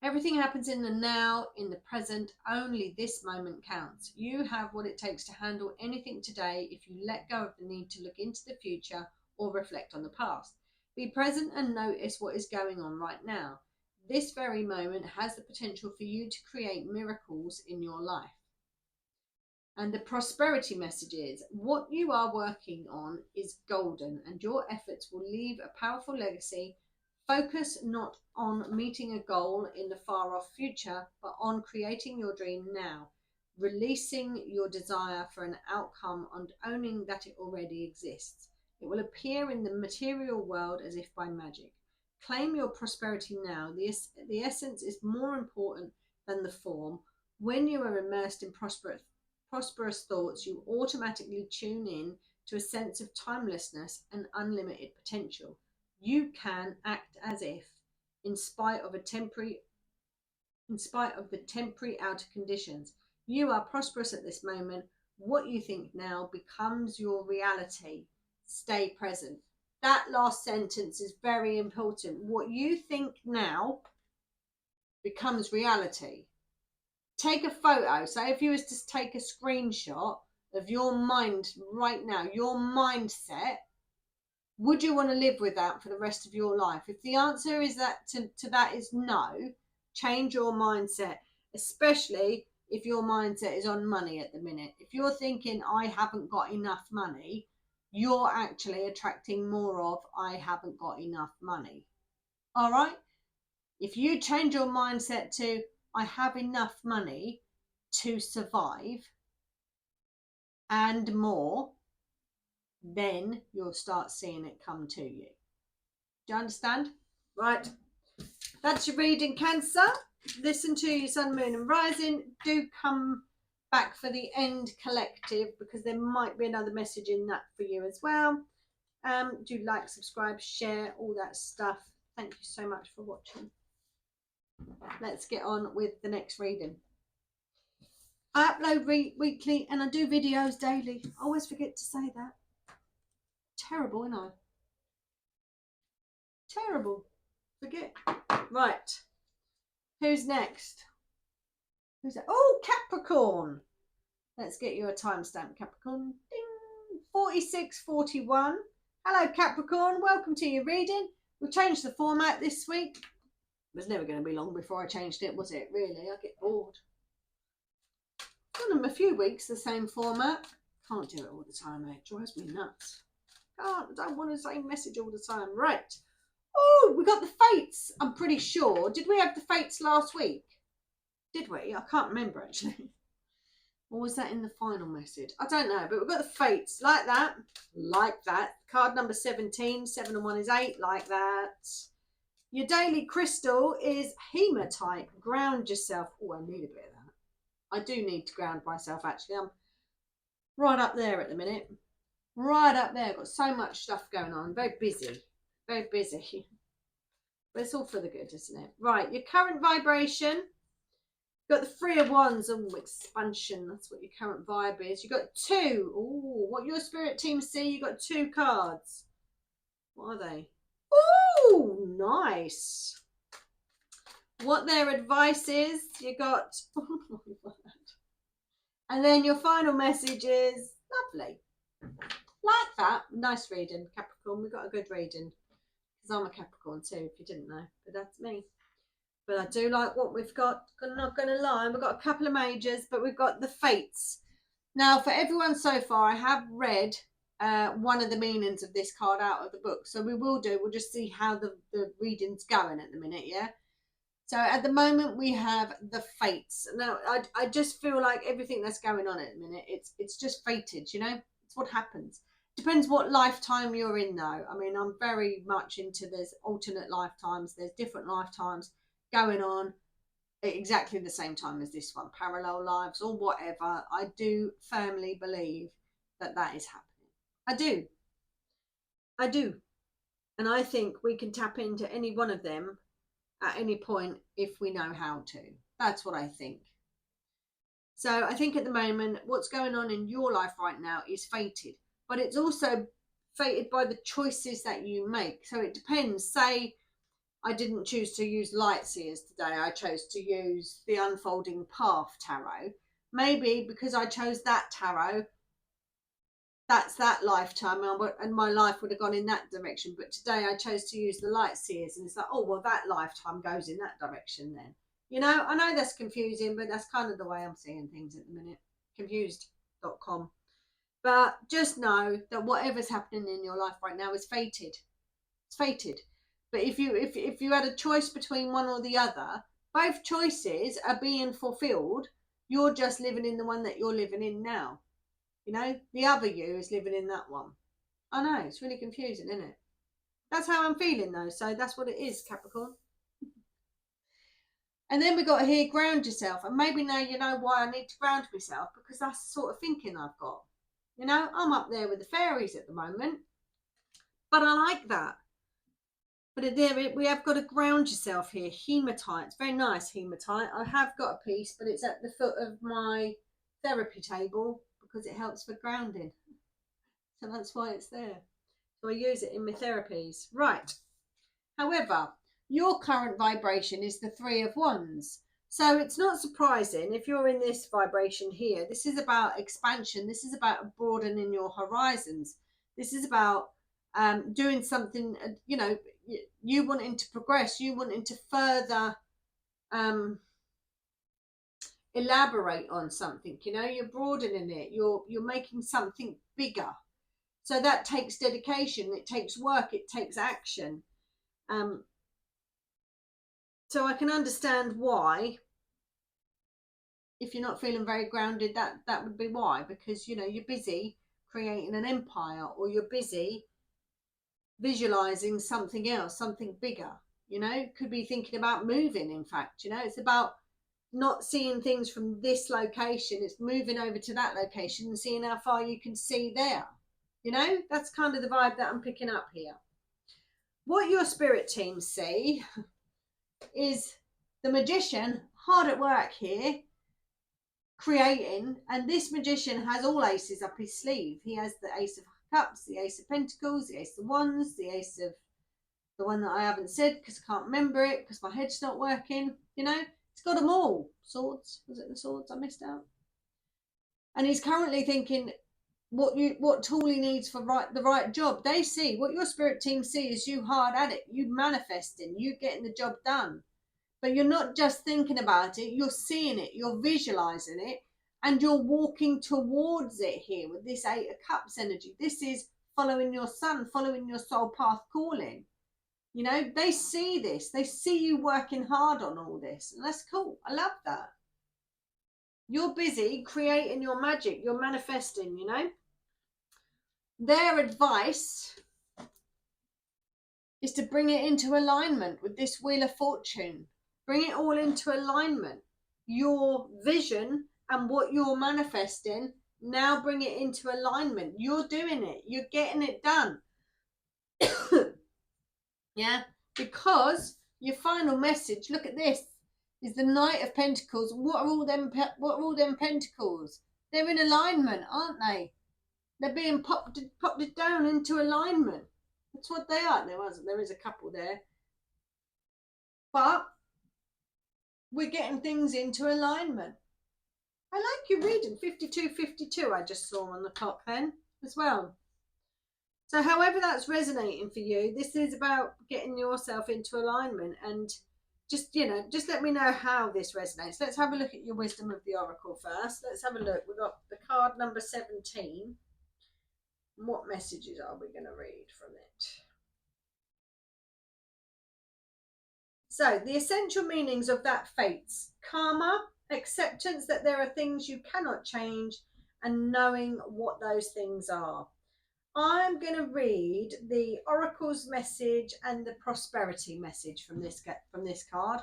Everything happens in the now, in the present. Only this moment counts. You have what it takes to handle anything today if you let go of the need to look into the future or reflect on the past. Be present and notice what is going on right now. This very moment has the potential for you to create miracles in your life. And the prosperity message is, what you are working on is golden and your efforts will leave a powerful legacy. Focus not on meeting a goal in the far off future, but on creating your dream now, releasing your desire for an outcome and owning that it already exists. It will appear in the material world as if by magic. Claim your prosperity now. The essence is more important than the form. When you are immersed in prosperous thoughts, you automatically tune in to a sense of timelessness and unlimited potential. You can act as if, in spite of the temporary outer conditions, you are prosperous at this moment. What you think now becomes your reality. Stay present. That last sentence is very important. What you think now becomes reality. Take a photo. So if you was to take a screenshot of your mind right now, your mindset, would you want to live with that for the rest of your life? If the answer is that to that is no, change your mindset, especially if your mindset is on money at the minute. If you're thinking, I haven't got enough money, you're actually attracting more of, I haven't got enough money. All right? If you change your mindset to, I have enough money to survive and more, then you'll start seeing it come to you. Do you understand? Right. That's your reading, Cancer. Listen to your Sun, Moon and Rising. Do come back for the end collective, because there might be another message in that for you as well. Do like, subscribe, share, all that stuff. Thank you so much for watching. Let's get on with the next reading. I upload weekly and I do videos daily. I always forget to say that. Terrible, isn't I? Terrible. Forget. Right. Who's next? Who's that? Oh, Capricorn. Let's get you a timestamp, Capricorn. Ding. 4641. Hello, Capricorn. Welcome to your reading. We've changed the format this week. It was never going to be long before I changed it, was it? Really? I get bored. I've done them a few weeks, the same format. Can't do it all the time, mate. It drives me nuts. I don't want the same message all the time. Right. Oh, we got the fates. I'm pretty sure. Did we have the fates last week? Did we? I can't remember, actually. Or was that in the final message? I don't know, but we've got the fates. Like that. Like that. Card number 17. 7 and 1 is 8. Like that. Your daily crystal is hematite. Ground yourself. Oh, I need a bit of that. I do need to ground myself, actually. I'm right up there at the minute. Right up there. Got so much stuff going on. Very busy. Very busy. But it's all for the good, isn't it? Right. Your current vibration. You've got the 3 of Wands. Oh, expansion. That's what your current vibe is. You've got 2. Oh, what your spirit team see. You've got 2 cards. What are they? Oh, nice. What their advice is, you got. And then your final message is lovely. Like that. Nice reading, Capricorn. We got a good reading. Because I'm a Capricorn too, if you didn't know. But that's me. But I do like what we've got. I'm not going to lie. We've got a couple of majors, but we've got the fates. Now, for everyone so far, I have read one of the meanings of this card out of the book. So we'll just see how the reading's going at the minute, yeah? So at the moment we have the fates. Now I just feel like everything that's going on at the minute, it's just fated, you know? It's what happens. Depends what lifetime you're in though. I mean, I'm very much into there's alternate lifetimes, there's different lifetimes going on at exactly the same time as this one, parallel lives or whatever. I do firmly believe that that is happening. I do. And I think we can tap into any one of them at any point if we know how to. That's what I think. So I think at the moment, what's going on in your life right now is fated. But it's also fated by the choices that you make. So it depends. Say I didn't choose to use Lightseers today. I chose to use the Unfolding Path Tarot. Maybe because I chose that tarot, that's that lifetime, and my life would have gone in that direction. But today I chose to use the Lightseers, and it's like, oh, well, that lifetime goes in that direction then. You know, I know that's confusing, but that's kind of the way I'm seeing things at the minute. Confused.com. But just know that whatever's happening in your life right now is fated. It's fated. But if you had a choice between one or the other, both choices are being fulfilled. You're just living in the one that you're living in now. You know, the other you is living in that one. I know, it's really confusing, isn't it? That's how I'm feeling though, so that's what it is, Capricorn. And then we got here, ground yourself. And maybe now you know why I need to ground myself, because that's the sort of thinking I've got. You know, I'm up there with the fairies at the moment, but I like that. But there we have got to ground yourself here. Hematite. It's very nice, hematite. I have got a piece, but it's at the foot of my therapy table because it helps for grounding. So that's why it's there. So I use it in my therapies. Right. However, your current vibration is the Three of Wands. So it's not surprising if you're in this vibration here. This is about expansion. This is about broadening your horizons. This is about doing something, you know, you wanting to progress, you wanting to further elaborate on something, you know, you're broadening it, you're making something bigger. So that takes dedication, it takes work, it takes action. So I can understand why, if you're not feeling very grounded, that would be why, because, you know, you're busy creating an empire, or you're busy visualizing something else, something bigger, you know, could be thinking about moving. In fact, you know, it's about not seeing things from this location, it's moving over to that location and seeing how far you can see there. You know, that's kind of the vibe that I'm picking up here. What your spirit teams see is the magician hard at work here creating, and this magician has all aces up his sleeve. He has the Ace of Cups, the Ace of Pentacles, the Ace of Wands, the Ace of the one that I haven't said because I can't remember it because my head's not working. You know, he's got them all. Swords, was it the swords I missed out? And he's currently thinking what tool he needs for the right job. They see what your spirit team see is you hard at it, you manifesting, you getting the job done. But you're not just thinking about it, you're seeing it, you're visualizing it, and you're walking towards it here with this Eight of Cups energy. This is following your sun, following your soul path calling. You know, they see this, they see you working hard on all this, and that's cool. I love that. You're busy creating your magic, you're manifesting, you know. Their advice is to bring it into alignment with this Wheel of Fortune. Bring it all into alignment. Your vision and what you're manifesting, now bring it into alignment. You're doing it. You're getting it done. Yeah, because your final message, look at this, is the Knight of Pentacles. What are all them pentacles? They're in alignment, aren't they? They're being popped down into alignment. That's what they are. There is a couple there. But we're getting things into alignment. I like your reading. 52 I just saw on the clock then as well. So however that's resonating for you, this is about getting yourself into alignment, and just, you know, just let me know how this resonates. Let's have a look at your wisdom of the oracle first. Let's have a look. We've got the card number 17. What messages are we going to read from it? So the essential meanings of that fates: karma, acceptance that there are things you cannot change, and knowing what those things are. I'm going to read the oracle's message and the prosperity message from this card.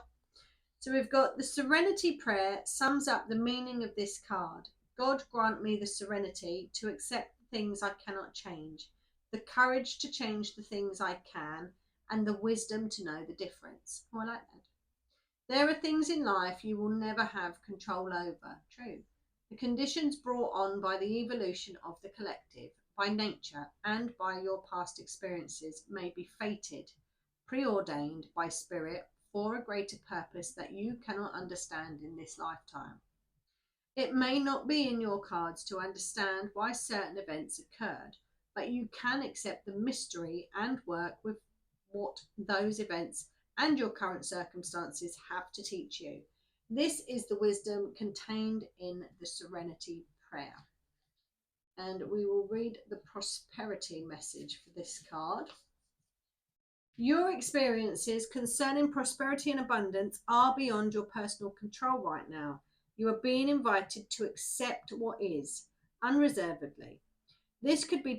So we've got the serenity prayer sums up the meaning of this card. God grant me the serenity to accept the things I cannot change, the courage to change the things I can, and the wisdom to know the difference. Oh, I like that. There are things in life you will never have control over. True. The conditions brought on by the evolution of the collective, by nature, and by your past experiences may be fated, preordained by spirit for a greater purpose that you cannot understand in this lifetime. It may not be in your cards to understand why certain events occurred, but you can accept the mystery and work with what those events and your current circumstances have to teach you. This is the wisdom contained in the serenity prayer. And we will read the prosperity message for this card. Your experiences concerning prosperity and abundance are beyond your personal control right now. You are being invited to accept what is, unreservedly. This could be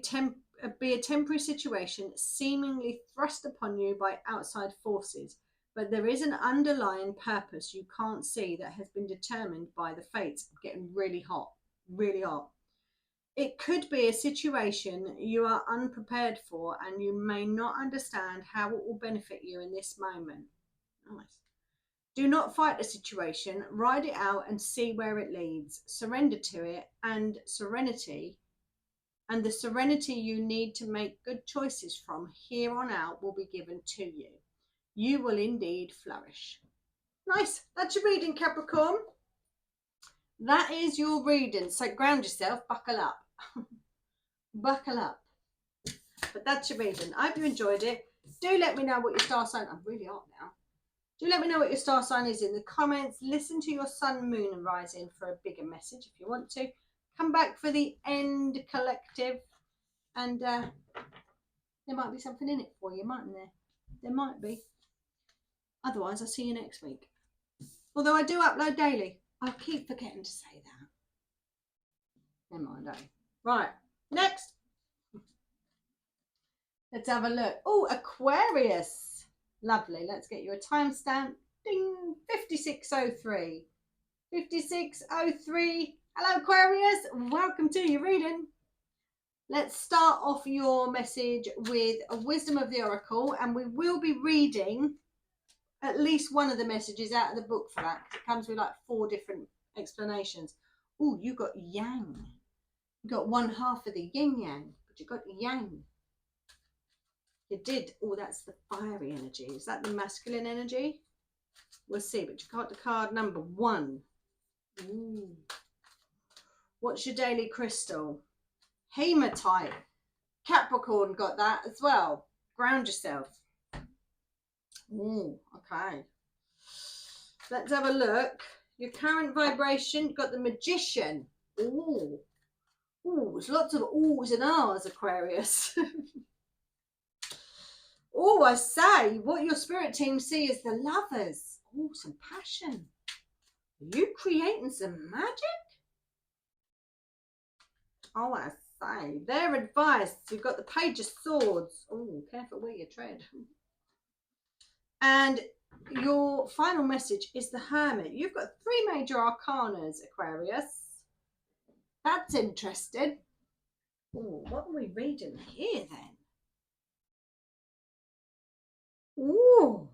be a temporary situation seemingly thrust upon you by outside forces, but there is an underlying purpose you can't see that has been determined by the fates. Getting really hot, really hot. It could be a situation you are unprepared for, and you may not understand how it will benefit you in this moment. Nice. Do not fight the situation, ride it out and see where it leads. Surrender to it, and the serenity you need to make good choices from here on out will be given to you. You will indeed flourish. Nice. That's your reading, Capricorn. That is your reading. So ground yourself, buckle up. Buckle up. But that's your reading. I hope you enjoyed it. Do let me know what your star sign. I'm really hot now. Do let me know what your star sign is in the comments. Listen to your sun, moon and rising for a bigger message if you want to. Come back for the end collective, and there might be something in it for you, mightn't there? There might be. Otherwise, I'll see you next week. Although I do upload daily. I'll keep forgetting to say that. Never mind, eh? Right, next. Let's have a look. Oh, Aquarius. Lovely. Let's get you a timestamp. Ding, 5603. 5603. Hello, Aquarius. Welcome to your reading. Let's start off your message with a wisdom of the oracle, and we will be reading at least one of the messages out of the book for that. It comes with like 4 different explanations. Oh, you got yang. You got one half of the yin yang, but you got yang. You did. Oh, that's the fiery energy. Is that the masculine energy? We'll see. But you got the card number 1. Ooh. What's your daily crystal? Hematite. Capricorn got that as well. Ground yourself. Ooh, okay. Let's have a look. Your current vibration, you've got the Magician. Ooh. Ooh, there's lots of oohs and ahs, Aquarius. Oh, I say, what your spirit team see is the Lovers. Oh, some passion. Are you creating some magic? Oh, I say, their advice. You've got the Page of Swords. Oh, careful where you tread. And your final message is the Hermit. You've got 3 major arcanas, Aquarius. That's interesting. Oh, what are we reading here then? Ooh.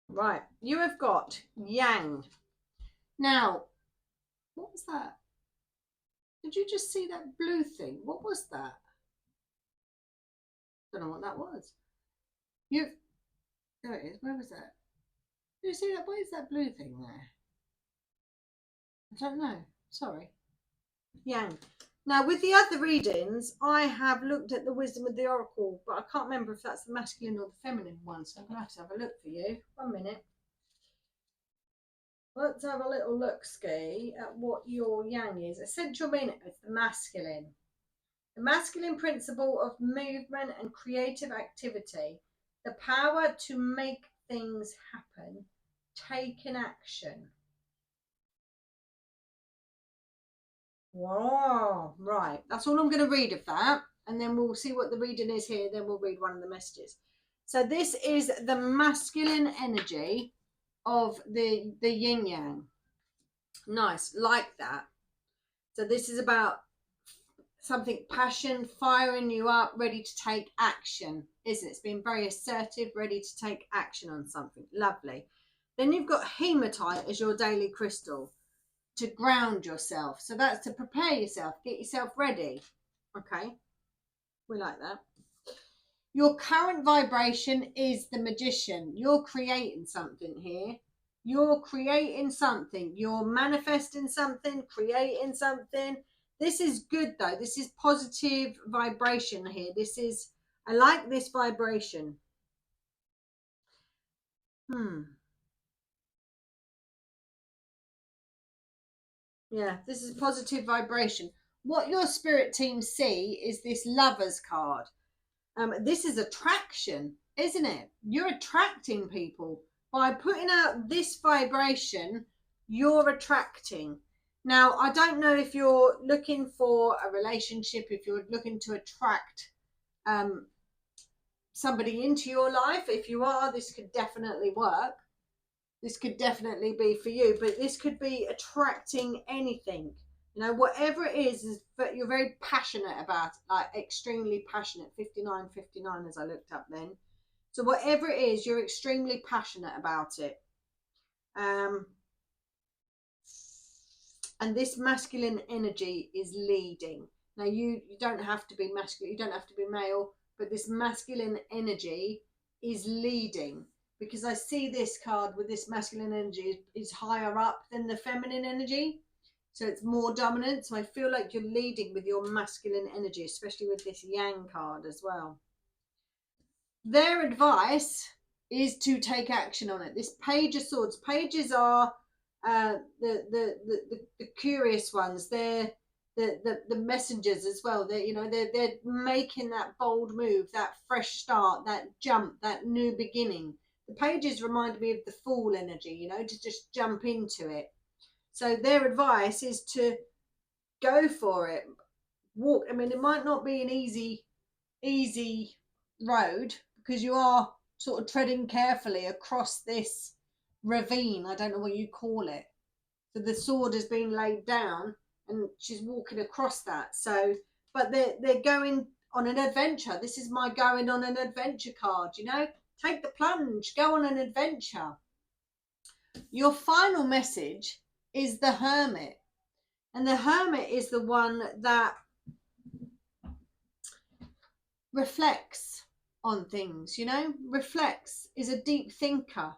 Right, you have got Yang. Now, what was that? Did you just see that blue thing? What was that? Don't know what that was. There it is. Where was that? Do you see that? What is that blue thing there? I don't know. Sorry. Yang. Now, with the other readings, I have looked at the Wisdom of the Oracle, but I can't remember if that's the masculine or the feminine one, so I'm going to have a look for you. 1 minute. Let's have a little look-ski at what your Yang is. Essential meaning is the masculine. The masculine principle of movement and creative activity. The power to make things happen. Taking action. Wow, right. That's all I'm going to read of that. And then we'll see what the reading is here. Then we'll read one of the messages. So this is the masculine energy of the yin yang. Nice, like that. So this is about something passion, firing you up, ready to take action, isn't it? It's being very assertive, ready to take action on something. Lovely. Then you've got hematite as your daily crystal. To ground yourself. So that's to prepare yourself, get yourself ready. Okay, we like that. Your current vibration is the Magician. You're creating something here. You're creating something. You're manifesting something, creating something. This is good though. This is positive vibration here. This is, I like this vibration. Yeah, this is positive vibration. What your spirit team see is this Lovers card. This is attraction, isn't it? You're attracting people. By putting out this vibration, you're attracting. Now, I don't know if you're looking for a relationship, if you're looking to attract somebody into your life. If you are, this could definitely work. This could definitely be for you, but this could be attracting anything. You know, whatever it is that you're very passionate about, like extremely passionate, 59 as I looked up then. So whatever it is, you're extremely passionate about it. And this masculine energy is leading. Now, you don't have to be masculine, you don't have to be male, but this masculine energy is leading, because I see this card with this masculine energy is higher up than the feminine energy. So it's more dominant. So I feel like you're leading with your masculine energy, especially with this Yang card as well. Their advice is to take action on it. This Page of Swords. Pages are the curious ones. They're the messengers as well. They're making that bold move, that fresh start, that jump, that new beginning. The pages remind me of the Fool energy, to just jump into it. So their advice is to go for it. Walk. I mean, it might not be an easy road, because you are sort of treading carefully across this ravine. I don't know what you call it. So the sword has been laid down and she's walking across that. So, but they're going on an adventure. This is my going on an adventure card, Take the plunge, go on an adventure. Your final message is the Hermit. And the Hermit is the one that reflects on things, reflects, is a deep thinker,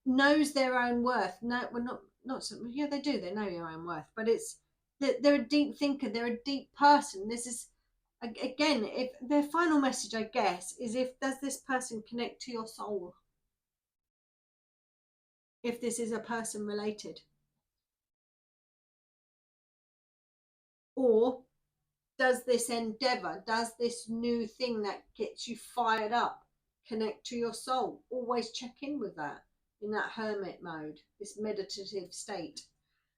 knows their own worth. No, well, not so, yeah, they do, they know your own worth, but it's that they're a deep thinker, they're a deep person. This is, again, if their final message, I guess, is, does this person connect to your soul? If this is a person related, or does this endeavor, does this new thing that gets you fired up connect to your soul? Always check in with that, in that hermit mode, this meditative state.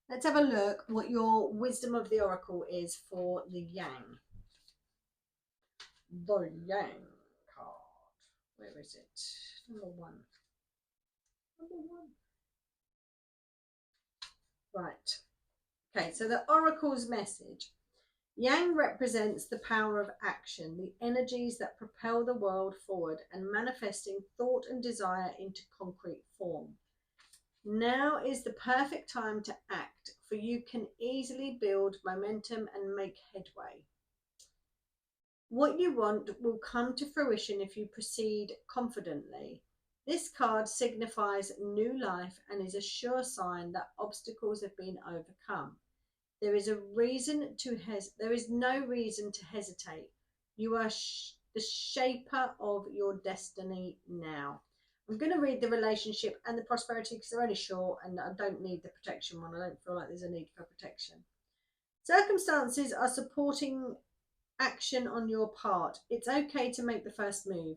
Let's have a look what your wisdom of the oracle is for the Yang. The Yang card. Where is it? Number one. Right. Okay, so the oracle's message. Yang represents the power of action, the energies that propel the world forward and manifesting thought and desire into concrete form. Now is the perfect time to act, for you can easily build momentum and make headway. What you want will come to fruition if you proceed confidently. This card signifies new life and is a sure sign that obstacles have been overcome. There is no reason to hesitate. You are the shaper of your destiny now. I'm going to read the relationship and the prosperity because they're only short, and I don't need the protection one. I don't feel like there's a need for protection. Circumstances are supporting action on your part. It's okay to make the first move.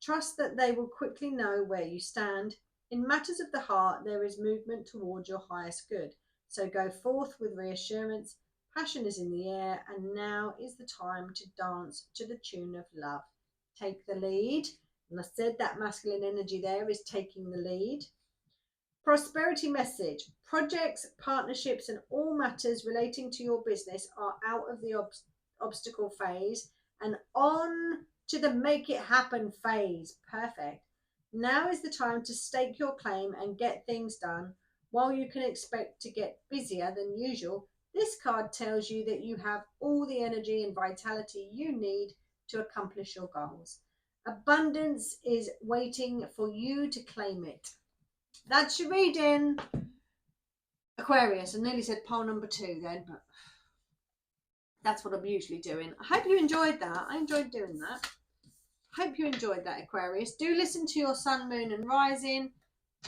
Trust that they will quickly know where you stand. In matters of the heart, there is movement toward your highest good. So go forth with reassurance. Passion is in the air, and now is the time to dance to the tune of love. Take the lead. And I said that masculine energy there is taking the lead. Prosperity message. Projects, partnerships, and all matters relating to your business are out of the obstacle phase and on to the make it happen phase. Perfect. Now is the time to stake your claim and get things done. While you can expect to get busier than usual, this card tells you that you have all the energy and vitality you need to accomplish your goals. Abundance is waiting for you to claim it. That's your reading, Aquarius. I nearly said pile number 2 then, but that's what I'm usually doing. I hope you enjoyed that. I enjoyed doing that. Hope you enjoyed that, Aquarius. Do listen to your sun, moon and rising.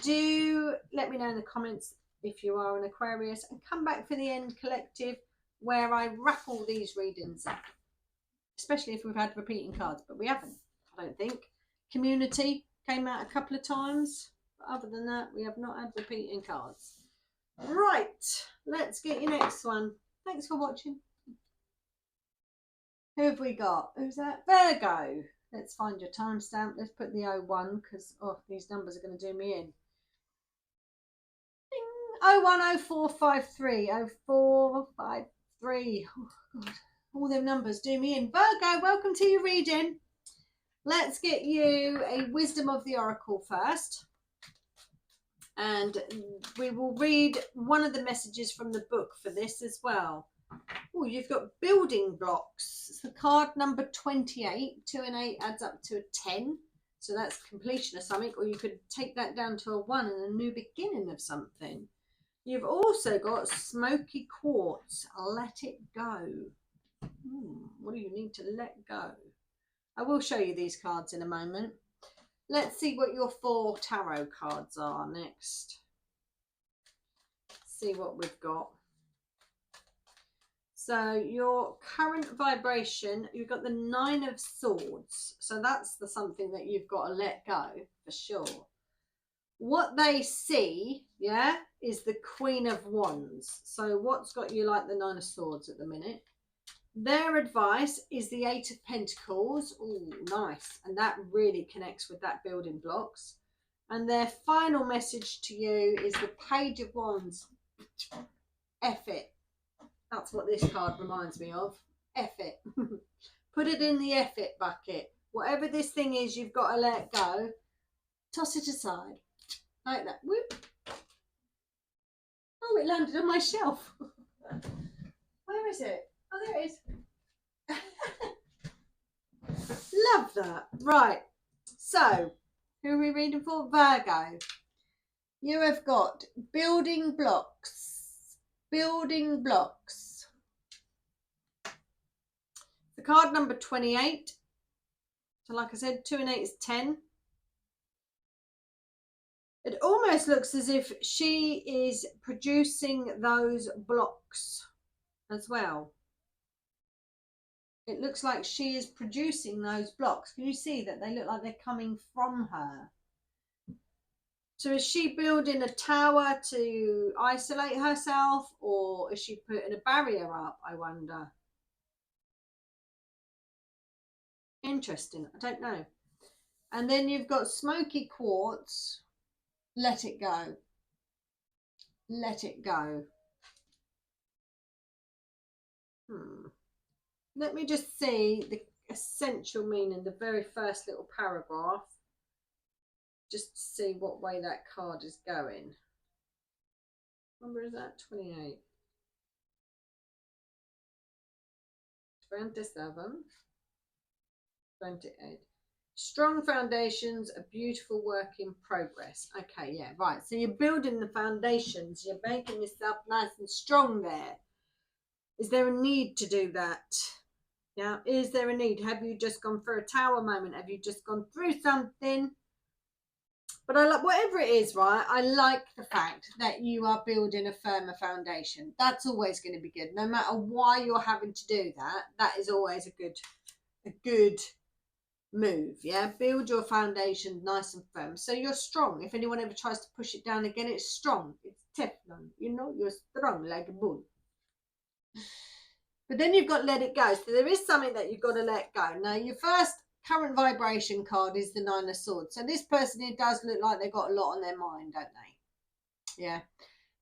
Do let me know in the comments if you are an Aquarius, and come back for the end collective where I wrap all these readings up, especially if we've had repeating cards, but we haven't, I don't think. Community came out a couple of times, but other than that we have not had repeating cards. Right, let's get your next one. Thanks for watching. Who have we got? Who's that? Virgo. Let's find your timestamp. Let's put the 01 because these numbers are going to do me in. 010453 0453. Oh God, all them numbers do me in. Virgo, welcome to your reading. Let's get you a wisdom of the oracle first, and we will read one of the messages from the book for this as well. Oh, you've got building blocks. It's the card number 28. 2 and 8 adds up to a 10. So that's completion of something, or you could take that down to a 1 and a new beginning of something. You've also got smoky quartz. Let it go. What do you need to let go? I will show you these cards in a moment. Let's see what your 4 tarot cards are next. See what we've got. So your current vibration, you've got the 9 of Swords. So that's the something that you've got to let go for sure. What they see, yeah, is the Queen of Wands. So what's got you like the 9 of Swords at the minute? Their advice is the 8 of Pentacles. Oh, nice. And that really connects with that building blocks. And their final message to you is the Page of Wands. F it. That's what this card reminds me of. F it. Put it in the F it bucket. Whatever this thing is, you've got to let go. Toss it aside. Like that. Whoop. Oh, it landed on my shelf. Where is it? Oh, there it is. Love that. Right. So, who are we reading for? Virgo. You have got building blocks. Building blocks. The card number 28. So like I said, 2 and 8 is 10. It almost looks as if she is producing those blocks as well. It looks like she is producing those blocks. Can you see that they look like they're coming from her? So is she building a tower to isolate herself, or is she putting a barrier up, I wonder? Interesting. I don't know. And then you've got smoky quartz. Let it go. Let it go. Let me just see the essential meaning, the very first little paragraph, just to see what way that card is going. What number is that? 28. 27. 28. Strong foundations, a beautiful work in progress. Okay, yeah, right. So you're building the foundations. You're making yourself nice and strong there. Is there a need to do that? Yeah, is there a need? Have you just gone through a tower moment? Have you just gone through something? But I like, whatever it is, right? I like the fact that you are building a firmer foundation. That's always going to be good. No matter why you're having to do that, that is always a good move. Yeah, build your foundation nice and firm, so you're strong. If anyone ever tries to push it down again, it's strong. It's Teflon. You know, you're strong like a bull. But then you've got to let it go. So there is something that you've got to let go. Now, your first current vibration card is the 9 of Swords. So this person here does look like they've got a lot on their mind, don't they? Yeah.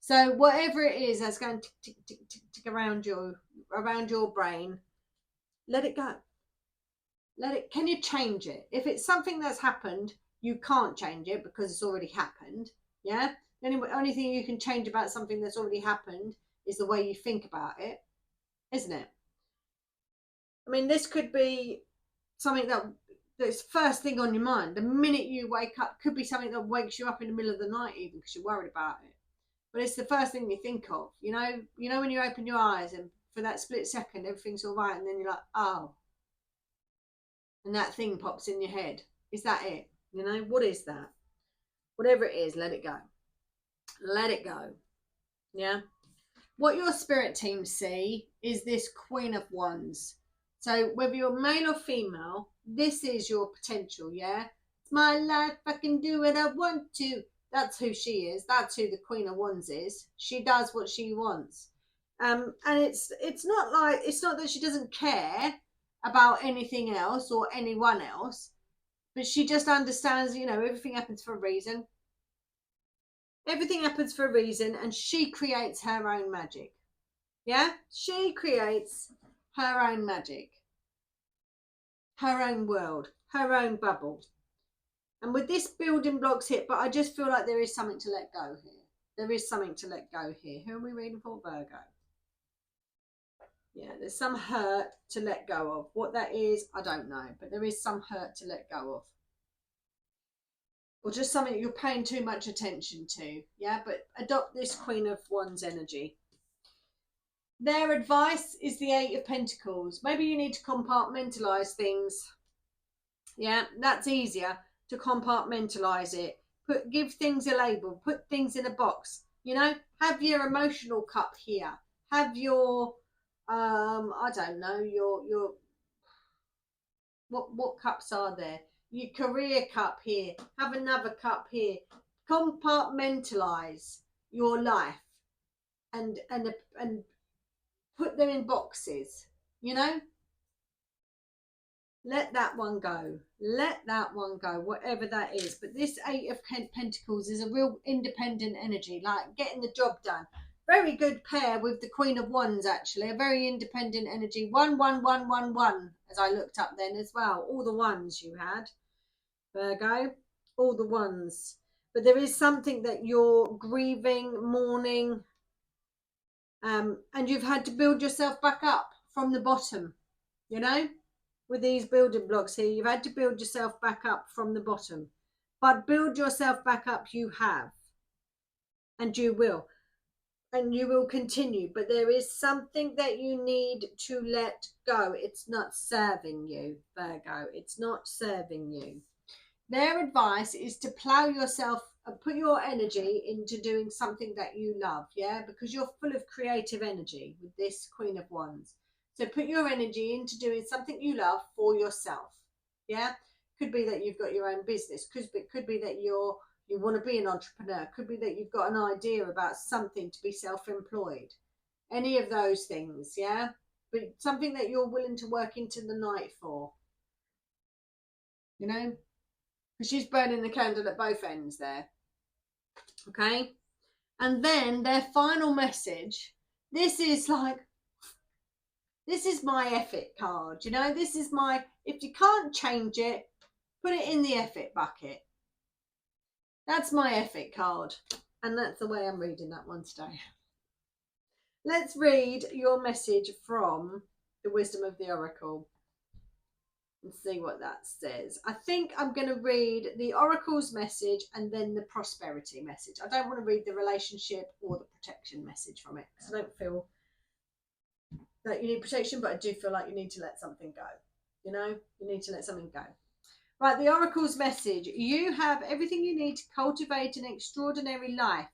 So whatever it is that's going tick, tick, tick, tick, tick around your brain, let it go. Let it. Can you change it? If it's something that's happened, you can't change it because it's already happened. Yeah. The only thing you can change about something that's already happened is the way you think about it, isn't it? I mean, this could be something that's first thing on your mind. The minute you wake up, could be something that wakes you up in the middle of the night, even because you're worried about it. But it's the first thing you think of. You know when you open your eyes and for that split second, everything's all right, and then you're like, oh, and that thing pops in your head. Is that it? You know, what is that? Whatever it is, let it go. Let it go. Yeah. What your spirit teams see is this Queen of Wands. So whether you're male or female, this is your potential, yeah? It's my life, I can do what I want to. That's who she is. That's who the Queen of Wands is. She does what she wants. And it's not like, it's not that she doesn't care about anything else or anyone else, but she just understands, you know, everything happens for a reason. Everything happens for a reason, and she creates her own magic. Yeah, she creates her own magic, her own world, her own bubble. And with this building blocks hit, but I just feel like there is something to let go here. There is something to let go here. Who are we reading for? Virgo. Yeah, there's some hurt to let go of. What that is, I don't know. But there is some hurt to let go of. Or just something that you're paying too much attention to. Yeah, but adopt this Queen of Wands energy. Their advice is the Eight of Pentacles. Maybe you need to compartmentalize things. Yeah, that's easier to compartmentalize it. Give things a label. Put things in a box. You know, have your emotional cup here. Have your I don't know, your what cups are there? Your career cup here. Have another cup here. Compartmentalize your life and put them in boxes, you know. Let that one go. Let that one go, whatever that is. But this Eight of Pentacles is a real independent energy, like getting the job done. Very good pair with the Queen of Wands, actually. A very independent energy. 1, 1, 1, 1, 1, as I looked up then as well. All the ones you had, Virgo. All the ones. But there is something that you're grieving, mourning, and you've had to build yourself back up from the bottom, you know. With these building blocks here, you've had to build yourself back up from the bottom. But build yourself back up you have. And you will. And you will continue. But there is something that you need to let go. It's not serving you, Virgo. It's not serving you. Their advice is to plow yourself and put your energy into doing something that you love, yeah? Because you're full of creative energy with this Queen of Wands. So put your energy into doing something you love for yourself. Yeah. Could be that you've got your own business. Could be that you want to be an entrepreneur. Could be that you've got an idea about something to be self-employed. Any of those things. Yeah. But something that you're willing to work into the night for. You know. Because she's burning the candle at both ends there. Okay. And then their final message. This is like, this is my effort card, you know. This is my, if you can't change it, put it in the effort bucket. That's my effort card. And that's the way I'm reading that one today. Let's read your message from the Wisdom of the Oracle and see what that says. I think I'm going to read the Oracle's message and then the prosperity message. I don't want to read the relationship or the protection message from it because I don't feel that you need protection, but I do feel like you need to let something go. You know, you need to let something go. Right, the Oracle's message. You have everything you need to cultivate an extraordinary life.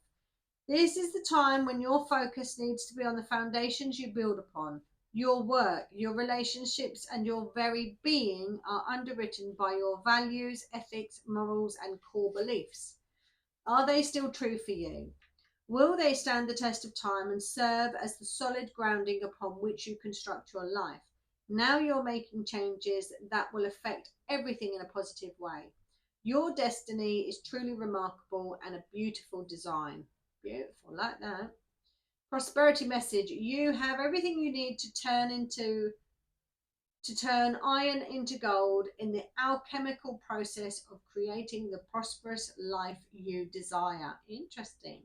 This is the time when your focus needs to be on the foundations you build upon. Your work, your relationships, and your very being are underwritten by your values, ethics, morals, and core beliefs. Are they still true for you? Will they stand the test of time and serve as the solid grounding upon which you construct your life? Now you're making changes that will affect everything in a positive way. Your destiny is truly remarkable and a beautiful design. Beautiful, like that. Prosperity message. You have everything you need to turn iron into gold in the alchemical process of creating the prosperous life you desire. Interesting.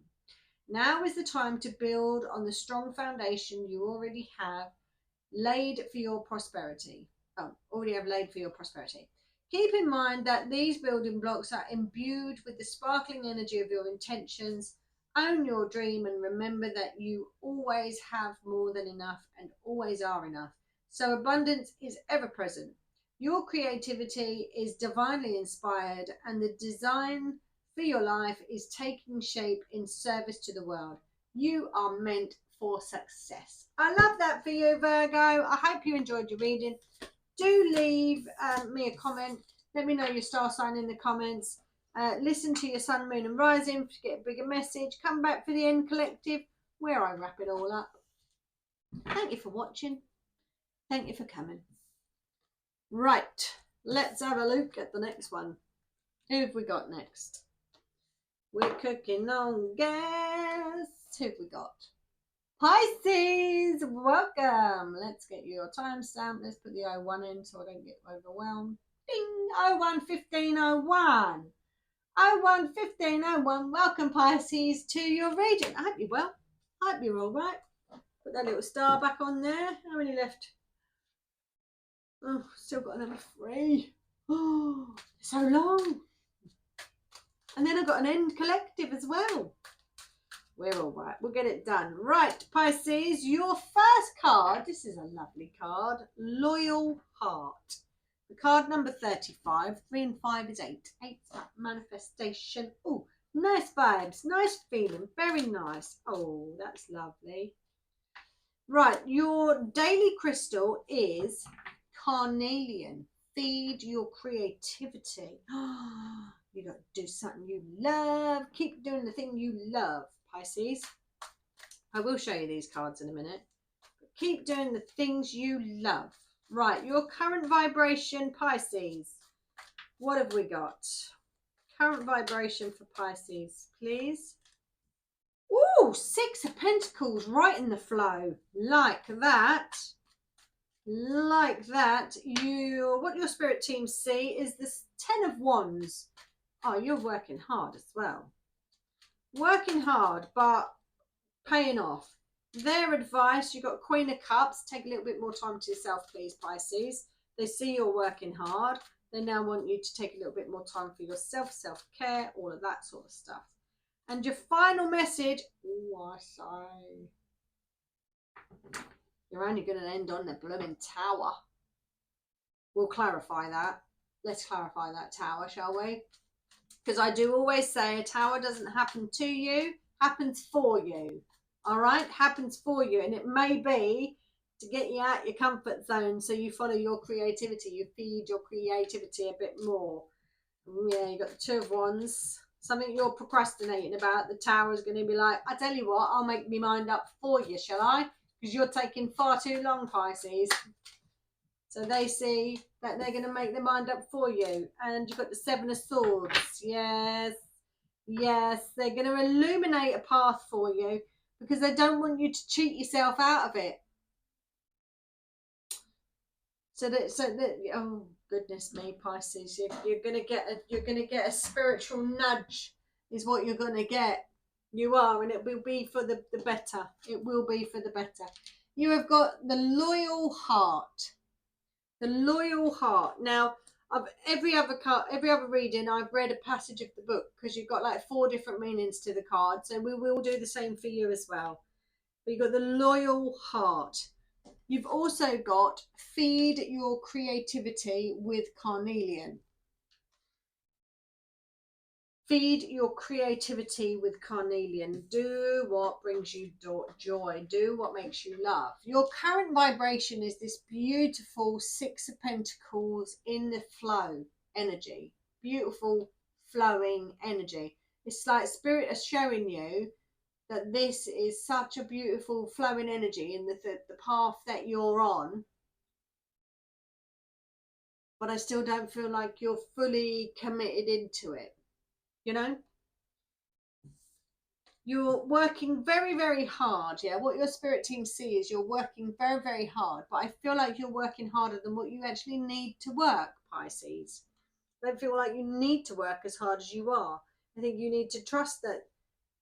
Now is the time to build on the strong foundation you already have laid for your prosperity. Keep in mind that these building blocks are imbued with the sparkling energy of your intentions. Own your dream and remember that you always have more than enough and always are enough. So abundance is ever present. Your creativity is divinely inspired and the design for your life is taking shape in service to the world. You are meant for success. I love that for you, Virgo. I hope you enjoyed your reading. Do leave me a comment. Let me know your star sign in the comments. Listen to your sun, moon and rising to get a bigger message. Come back for the end collective where I wrap it all up. Thank you for watching. Thank you for coming. Right, let's have a look at the next one. Who have we got next? We're cooking on gas. Who have we got? Pisces, welcome. Let's get your timestamp. Let's put the 01 in so I don't get overwhelmed. Ding, 011501. 011501. Welcome, Pisces, to your reading. I hope you're well. I hope you're all right. Put that little star back on there. How many left? Oh, still got another 3. Oh, so long. And then I've got an end collective as well. We're all right. We'll get it done. Right, Pisces, your first card. This is a lovely card. Loyal Heart. The card number 35. 3 and 5 is 8. 8's that manifestation. Oh, nice vibes. Nice feeling. Very nice. Oh, that's lovely. Right, your daily crystal is carnelian. Feed your creativity. You got to do something you love. Keep doing the thing you love, Pisces. I will show you these cards in a minute. But keep doing the things you love. Right, your current vibration, Pisces. What have we got? Current vibration for Pisces, please. Ooh, 6 of Pentacles right in the flow. Like that. Like that. What your spirit team see is this 10 of Wands. Oh, you're working hard as well. Working hard, but paying off. Their advice, you've got Queen of Cups. Take a little bit more time to yourself, please, Pisces. They see you're working hard. They now want you to take a little bit more time for yourself, self-care, all of that sort of stuff. And your final message, oh, I say, you're only going to end on the blooming Tower. We'll clarify that. Let's clarify that Tower, shall we? Because I do always say a Tower doesn't happen to you, happens for you. All right? Happens for you. And it may be to get you out your comfort zone so you follow your creativity. You feed your creativity a bit more. Yeah, you got the 2 of Wands. Something you're procrastinating about. The Tower is going to be like, I tell you what, I'll make my mind up for you, shall I? Because you're taking far too long, Pisces. So they see that they're going to make their mind up for you. And you've got the 7 of Swords. Yes. Yes. They're going to illuminate a path for you because they don't want you to cheat yourself out of it. So that oh goodness me, Pisces, you're going to get a spiritual nudge is what you're going to get. You are, and it will be for the better. It will be for the better. You have got the Loyal Heart. The Loyal Heart. Now, of every other reading, I've read a passage of the book because you've got like 4 different meanings to the card. So we will do the same for you as well. But you've got the Loyal Heart. You've also got Feed Your Creativity with Carnelian. Feed your creativity with Carnelian. Do what brings you joy. Do what makes you laugh. Your current vibration is this beautiful 6 of Pentacles in the flow energy. Beautiful flowing energy. It's like Spirit is showing you that this is such a beautiful flowing energy in the path that you're on. But I still don't feel like you're fully committed into it. You know, you're working very, very hard. Yeah, what your spirit team see is you're working very, very hard. But I feel like you're working harder than what you actually need to work, Pisces. I don't feel like you need to work as hard as you are. I think you need to trust that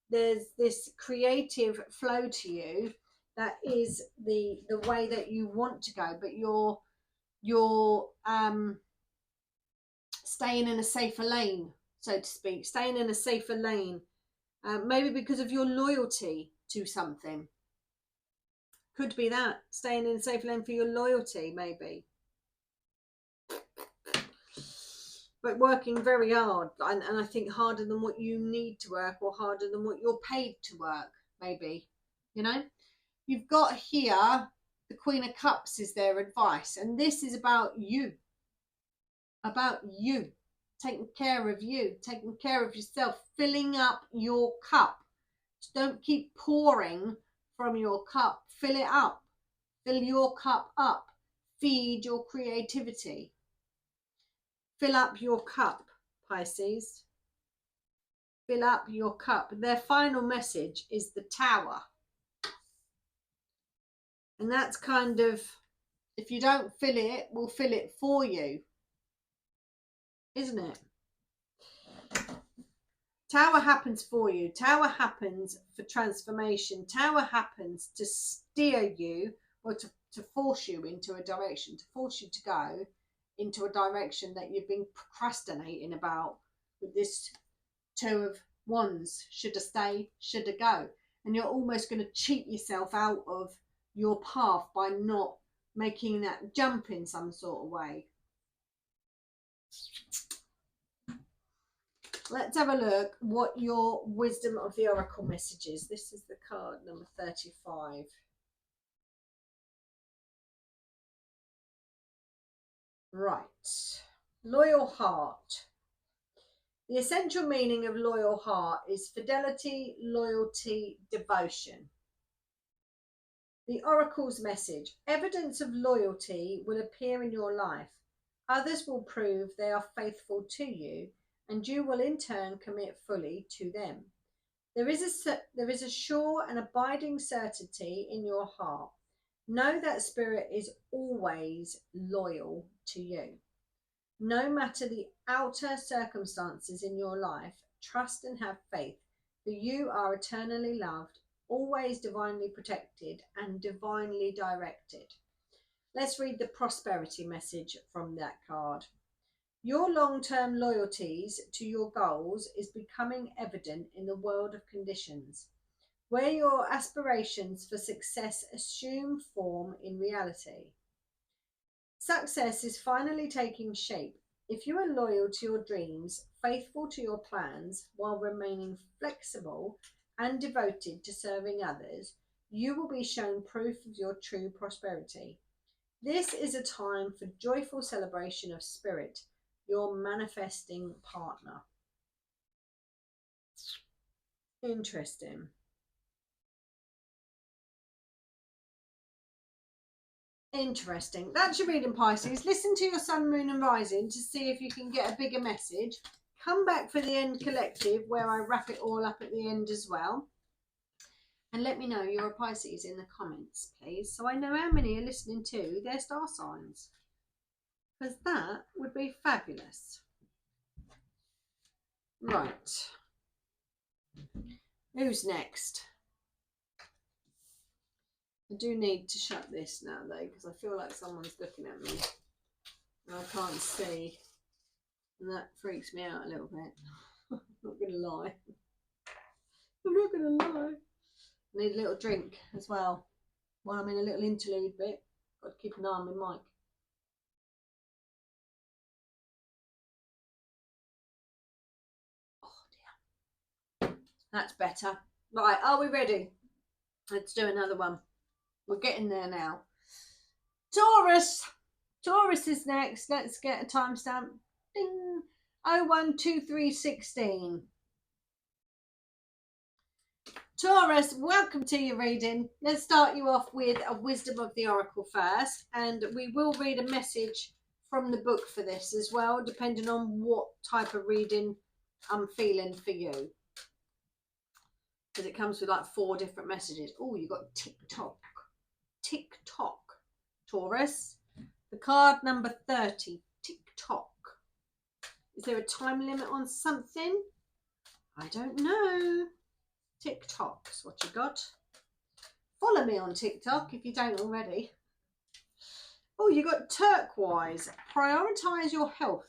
there's this creative flow to you that is the way that you want to go. But you're staying in a safer lane, so to speak, staying in a safer lane, maybe because of your loyalty to something. Could be that, staying in a safer lane for your loyalty, maybe. But working very hard, and I think harder than what you need to work, or harder than what you're paid to work, maybe. You know, you've got here the Queen of Cups is their advice, and this is about you. About you. taking care of you, taking care of yourself, filling up your cup. Just don't keep pouring from your cup. Fill it up. Fill your cup up. Feed your creativity. Fill up your cup, Pisces. Fill up your cup. Their final message is the Tower. And that's kind of, if you don't fill it, we'll fill it for you. Isn't it? Tower happens for you. Tower happens for transformation. Tower happens to steer you, or to force you into a direction, to force you to go into a direction that you've been procrastinating about with this Two of Wands. Should I stay? Should I go? And you're almost going to cheat yourself out of your path by not making that jump in some sort of way. Let's have a look what your Wisdom of the Oracle message is. This is the card number 35. Right. Loyal heart. The essential meaning of loyal heart is fidelity, loyalty, devotion. The Oracle's message. Evidence of loyalty will appear in your life. Others will prove they are faithful to you, and you will in turn commit fully to them. There is a sure and abiding certainty in your heart. Know that spirit is always loyal to you. No matter the outer circumstances in your life, trust and have faith, for you are eternally loved, always divinely protected and divinely directed. Let's read the prosperity message from that card. Your long-term loyalties to your goals is becoming evident in the world of conditions, where your aspirations for success assume form in reality. Success is finally taking shape. If you are loyal to your dreams, faithful to your plans, while remaining flexible and devoted to serving others, you will be shown proof of your true prosperity. This is a time for joyful celebration of spirit, your manifesting partner. Interesting. Interesting. That's your reading, Pisces. Listen to your sun, moon and rising to see if you can get a bigger message. Come back for the end collective where I wrap it all up at the end as well. And let me know you're a Pisces in the comments, please, so I know how many are listening to their star signs, because that would be fabulous. Right. Who's next? I do need to shut this now, though, because I feel like someone's looking at me and I can't see. And that freaks me out a little bit. I'm not going to lie. I'm not going to lie. I need a little drink as well while I'm in a little interlude bit. Got to keep an eye on my mic. Oh dear. That's better. Right, are we ready? Let's do another one. We're getting there now. Taurus. Taurus is next. Let's get a timestamp. Ding. 012316. Taurus, welcome to your reading. Let's start you off with a Wisdom of the Oracle first, and we will read a message from the book for this as well, depending on what type of reading I'm feeling for you. Because it comes with like 4 different messages. Oh, you got TikTok. TikTok, Taurus. The card number 30, TikTok. Is there a time limit on something? I don't know. TikTok's what you got. Follow me on TikTok if you don't already. Oh, you got turquoise. Prioritize your health.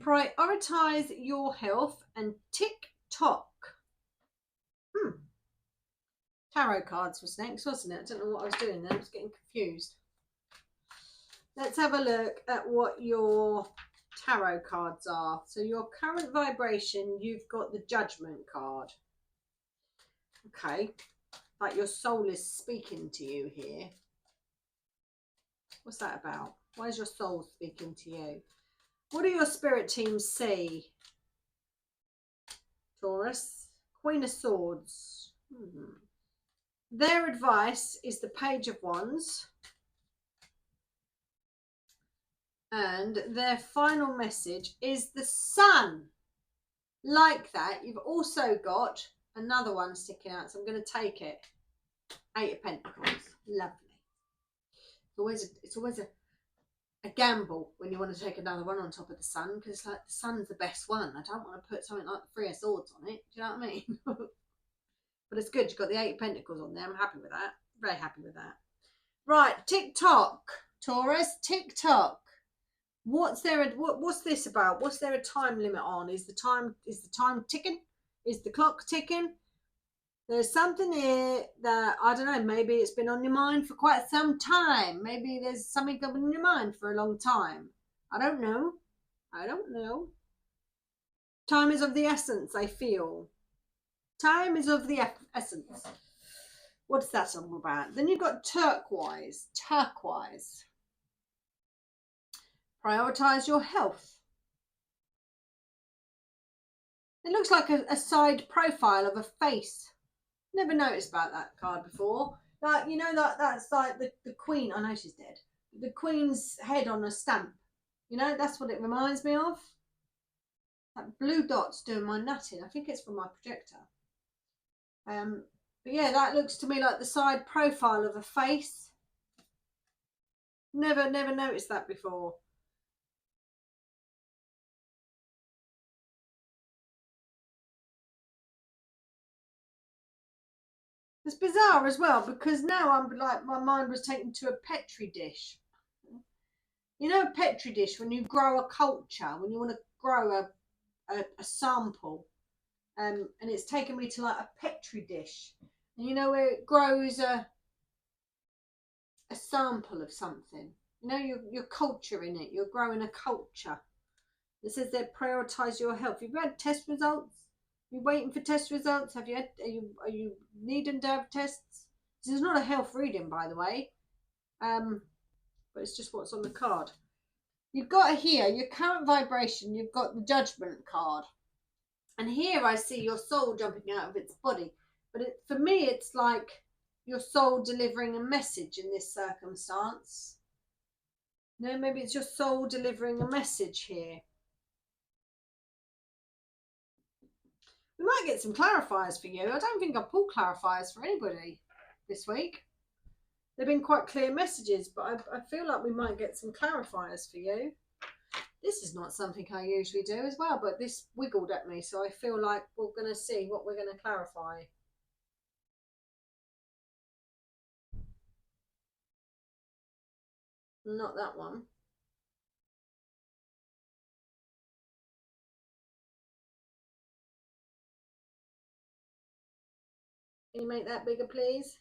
Prioritize your health and TikTok. Tarot cards was next, wasn't it? I don't know what I was doing there. I was getting confused. Let's have a look at what your tarot cards are. So your current vibration, you've got the Judgment card. Okay. Like your soul is speaking to you here. What's that about? Why is your soul speaking to you? What do your spirit teams see? Taurus. Queen of Swords. Their advice is the Page of Wands. And their final message is the Sun. Like that, you've also got another one sticking out, so I'm going to take it. 8 of Pentacles. Lovely. It's always a gamble when you want to take another one on top of the Sun, because it's like the Sun's the best one. I don't want to put something like the 3 of Swords on it. Do you know what I mean? But it's good. You've got the 8 of Pentacles on there. I'm happy with that. Very happy with that. Right, TikTok, Taurus. TikTok. What's this about? What's there a time limit on? Is the time ticking? Is the clock ticking? There's something here that, I don't know, maybe it's been on your mind for quite some time. Maybe there's something up in your mind for a long time. I don't know. Time is of the essence, I feel. Time is of the essence. What's that all about? Then you've got turquoise. Turquoise. Prioritize your health. It looks like a side profile of a face. Never noticed about that card before. Like, you know, that's like the Queen. I know she's dead. The Queen's head on a stamp. You know, that's what it reminds me of. That blue dot's doing my nutting. I think it's from my projector. But yeah, that looks to me like the side profile of a face. Never noticed that before. It's bizarre as well, because now I'm like, my mind was taken to a Petri dish. You know, a Petri dish, when you grow a culture, when you want to grow a sample, and it's taken me to like a Petri dish. And you know, where it grows a sample of something. You know, you're culturing it. You're growing a culture. It says they prioritize your health. You've had test results. You waiting for test results? Have you had? Are you needing to have tests? This is not a health reading, by the way. But it's just what's on the card. You've got here your current vibration. You've got the Judgment card, and here I see your soul jumping out of its body. But for me, it's like your soul delivering a message in this circumstance. No, maybe it's your soul delivering a message here. We might get some clarifiers for you. I don't think I've pulled clarifiers for anybody this week. They've been quite clear messages, but I feel like we might get some clarifiers for you. This is not something I usually do as well, but this wiggled at me, so I feel like we're going to see what we're going to clarify. Not that one. Can you make that bigger, please?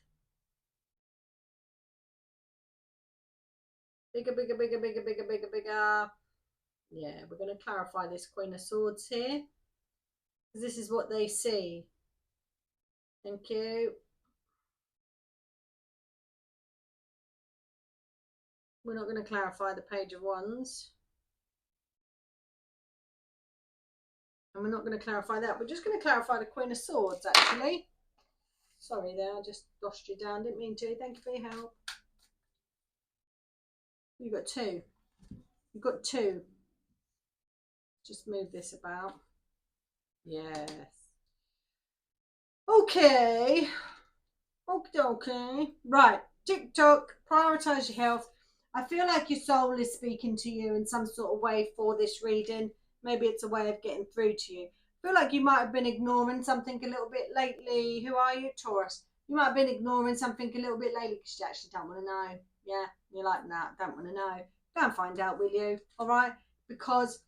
Bigger, bigger, bigger, bigger, bigger, bigger, bigger. Yeah, we're going to clarify this Queen of Swords here, because this is what they see. Thank you. We're not going to clarify the Page of Wands. And we're not going to clarify that. We're just going to clarify the Queen of Swords, actually. Sorry there, I just lost you down. Didn't mean to. Thank you for your help. You've got 2. You've got 2. Just move this about. Yes. Okay. Okay. Right. TikTok. Prioritize your health. I feel like your soul is speaking to you in some sort of way for this reading. Maybe it's a way of getting through to you. I feel like you might have been ignoring something a little bit lately. Who are you, Taurus? You might have been ignoring something a little bit lately because you actually don't want to know. Yeah, you're like, nah, don't want to know. Go and find out, will you? All right? Because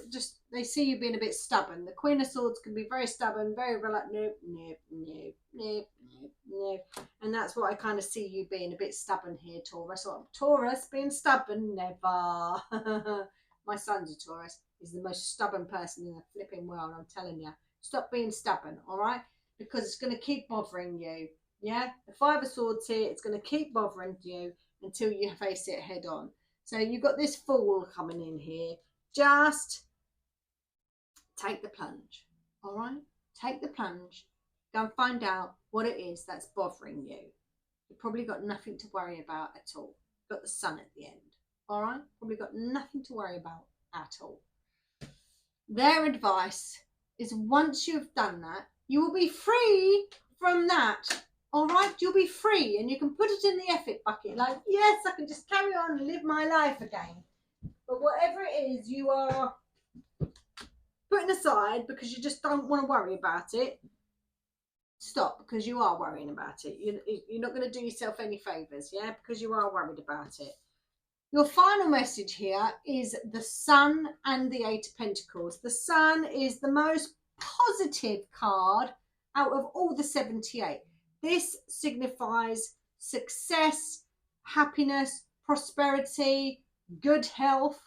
just they see you being a bit stubborn. The Queen of Swords can be very stubborn, very like, nope, nope, nope, nope, nope, nope. And that's what I kind of see you being a bit stubborn here, Taurus. Or Taurus being stubborn, never. My son's a Taurus. He's the most stubborn person in the flipping world, I'm telling you. Stop being stubborn, all right? Because it's going to keep bothering you. Yeah? The 5 of Swords here, it's going to keep bothering you until you face it head on. So you've got this Fool coming in here. just take the plunge. All right, take the plunge. Go and find out what it is that's bothering you. You've probably got nothing to worry about at all. Got the sun at the end. All right, probably got nothing to worry about at all. Their advice is once you've done that, you will be free from that. All right, you'll be free, and you can put it in the effort bucket. Like, yes, I can just carry on and live my life again. But whatever it is you are putting aside because you just don't want to worry about it, stop, because you are worrying about it. You're not going to do yourself any favours, yeah, because you are worried about it. Your final message here is the Sun and the Eight of Pentacles. The Sun is the most positive card out of all the 78. This signifies success, happiness, prosperity, good health,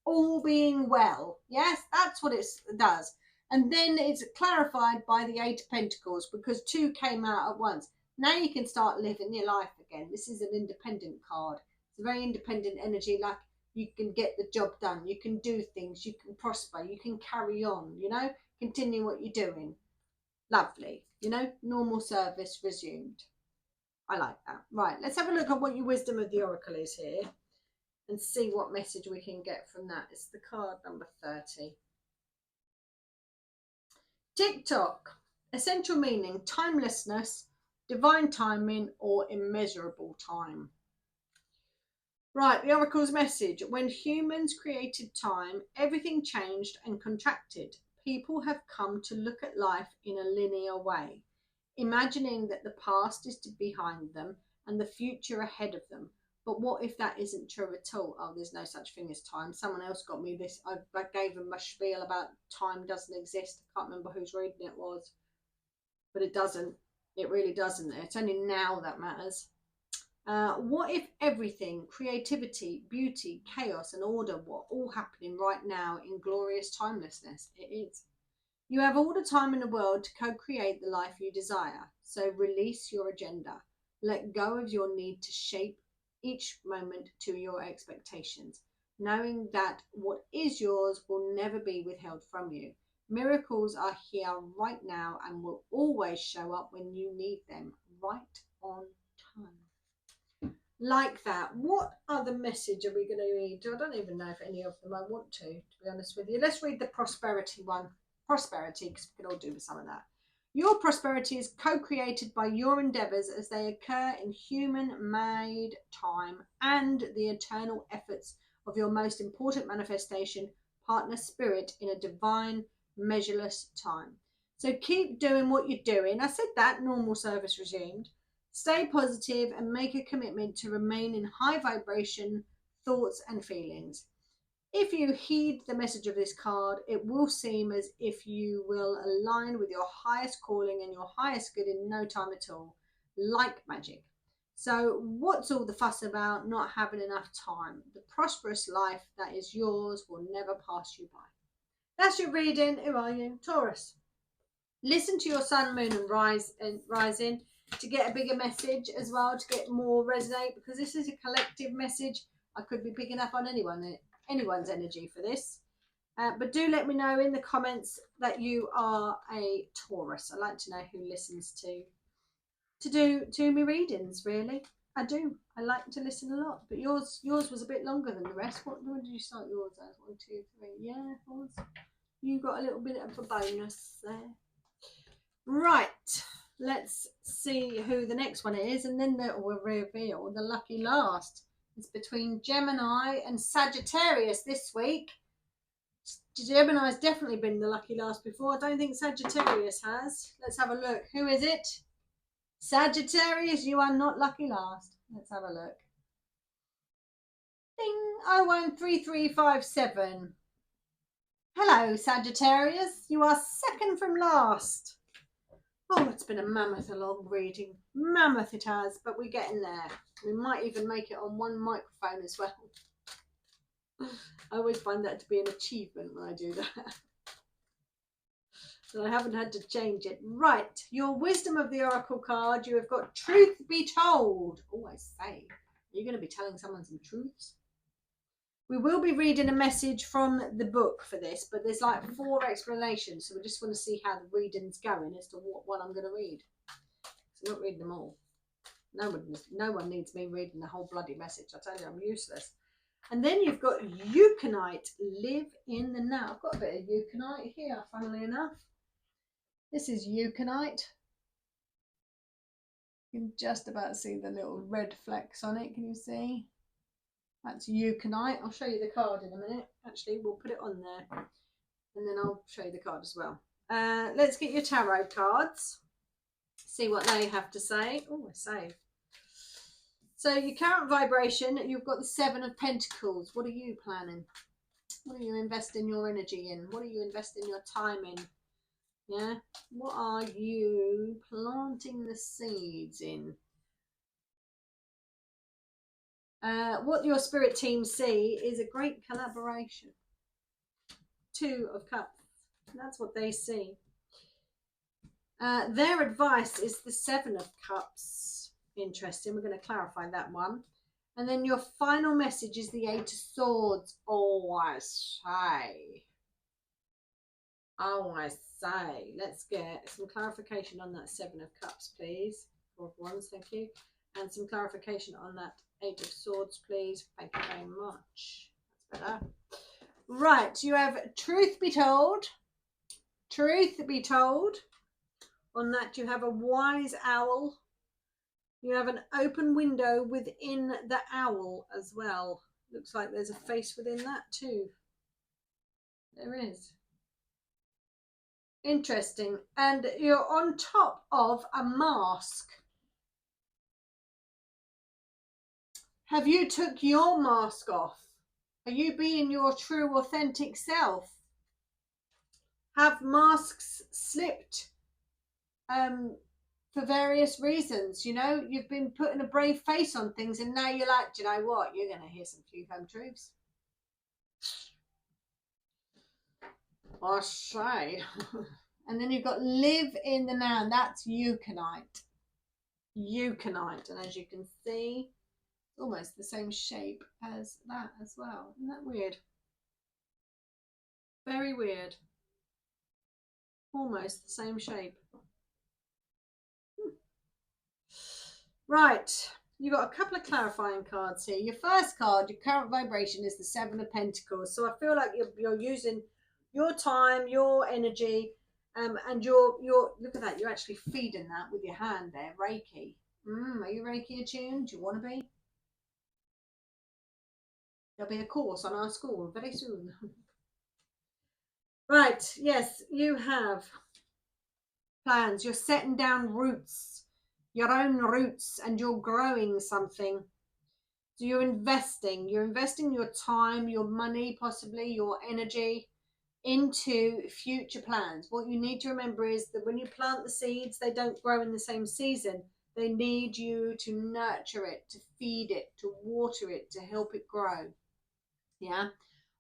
all being well. Yes, that's what it does. And then it's clarified by the Eight of Pentacles because 2 came out at once. Now you can start living your life again. This is an independent card. It's a very independent energy, like you can get the job done, you can do things, you can prosper, you can carry on, you know, continue what you're doing. Lovely, you know, normal service resumed. I like that. Right, let's have a look at what your wisdom of the oracle is here and see what message we can get from that. It's the card number 30. TikTok, essential meaning, timelessness, divine timing, or immeasurable time. Right, the oracle's message. When humans created time, everything changed and contracted. People have come to look at life in a linear way, imagining that the past is behind them and the future ahead of them. But what if that isn't true at all? Oh, there's no such thing as time. Someone else got me this. I gave them a spiel about time doesn't exist. I can't remember whose reading it was. But it doesn't. It really doesn't. It's only now that matters. What if everything, creativity, beauty, chaos and order were all happening right now in glorious timelessness? It is. You have all the time in the world to co-create the life you desire. So release your agenda. Let go of your need to shape each moment to your expectations, knowing that what is yours will never be withheld from you. Miracles are here right now and will always show up when you need them, right on time. Like that. What other message are we going to read? I don't even know if any of them I want to be honest with you. Let's read the prosperity one. Prosperity, because we can all do with some of that. Your prosperity is co-created by your endeavours as they occur in human-made time and the eternal efforts of your most important manifestation, partner spirit, in a divine, measureless time. So keep doing what you're doing. I said that, normal service resumed. Stay positive and make a commitment to remain in high vibration thoughts and feelings. If you heed the message of this card, it will seem as if you will align with your highest calling and your highest good in no time at all, like magic. So what's all the fuss about not having enough time? The prosperous life that is yours will never pass you by. That's your reading. Who are you? Taurus. Listen to your sun, moon and rising to get a bigger message as well, to get more resonate, because this is a collective message. I could be picking up on anyone's energy for this. But do let me know in the comments that you are a Taurus. I like to know who listens to me readings, really. I do. I like to listen a lot. But yours was a bit longer than the rest. When did you start yours as? 1, 2, 3. Yeah, it was. You got a little bit of a bonus there. Right. Let's see who the next one is, and then we'll reveal the lucky last. It's between Gemini and Sagittarius this week. Gemini's definitely been the lucky last before. I don't think Sagittarius has. Let's have a look. Who is it? Sagittarius, you are not lucky last. Let's have a look. Ding! 013357. Hello, Sagittarius. You are second from last. Oh, it's been a mammoth long reading. Mammoth it has, but we're getting there. We might even make it on one microphone as well. I always find that to be an achievement when I do that. So I haven't had to change it. Right, your wisdom of the oracle card. You have got truth be told. Oh, I say. Are you going to be telling someone some truths? We will be reading a message from the book for this, but there's like 4 explanations, so we just want to see how the reading's going as to what one I'm going to read. So I'm not reading them all. No one needs me reading the whole bloody message. I tell you, I'm useless. And then you've got Euconite, live in the now. I've got a bit of Euconite here, funnily enough. This is Euconite. You can just about see the little red flecks on it. Can you see? That's Euconite. I'll show you the card in a minute. Actually, we'll put it on there. And then I'll show you the card as well. Let's get your tarot cards. See what they have to say. Oh, I saved. So your current vibration, you've got the 7 of Pentacles. What are you planning? What are you investing your energy in? What are you investing your time in? Yeah. What are you planting the seeds in? What your spirit team see is a great collaboration. 2 of Cups. That's what they see. Their advice is the 7 of Cups. Interesting. We're going to clarify that one. And then your final message is the 8 of Swords. Oh, I say. Oh, I say. Let's get some clarification on that 7 of Cups, please. 4 of Wands, thank you. And some clarification on that 8 of Swords, please. Thank you very much. That's better. Right, you have truth be told. Truth be told. On that, you have a wise owl. You have an open window within the owl as well. Looks like there's a face within that too. There is. Interesting. And you're on top of a mask. Have you took your mask off? Are you being your true authentic self? Have masks slipped for various reasons? You know, you've been putting a brave face on things and now you're like, do you know what? You're going to hear some few home truths. I say. And then you've got live in the now. That's Euconite. Euconite. And as you can see, it's almost the same shape as that as well. Isn't that weird? Very weird. Almost the same shape. Right. You've got a couple of clarifying cards here. Your first card, your current vibration, is the 7 of Pentacles. So I feel like you're using your time, your energy, and you're look at that. You're actually feeding that with your hand there, Reiki. Are you Reiki attuned? Do you want to be? There'll be a course on our school very soon. Right. Yes, you have plans. You're setting down roots, your own roots, and you're growing something. So you're investing your time, your money, possibly your energy into future plans. What you need to remember is that when you plant the seeds, they don't grow in the same season. They need you to nurture it, to feed it, to water it, to help it grow. Yeah.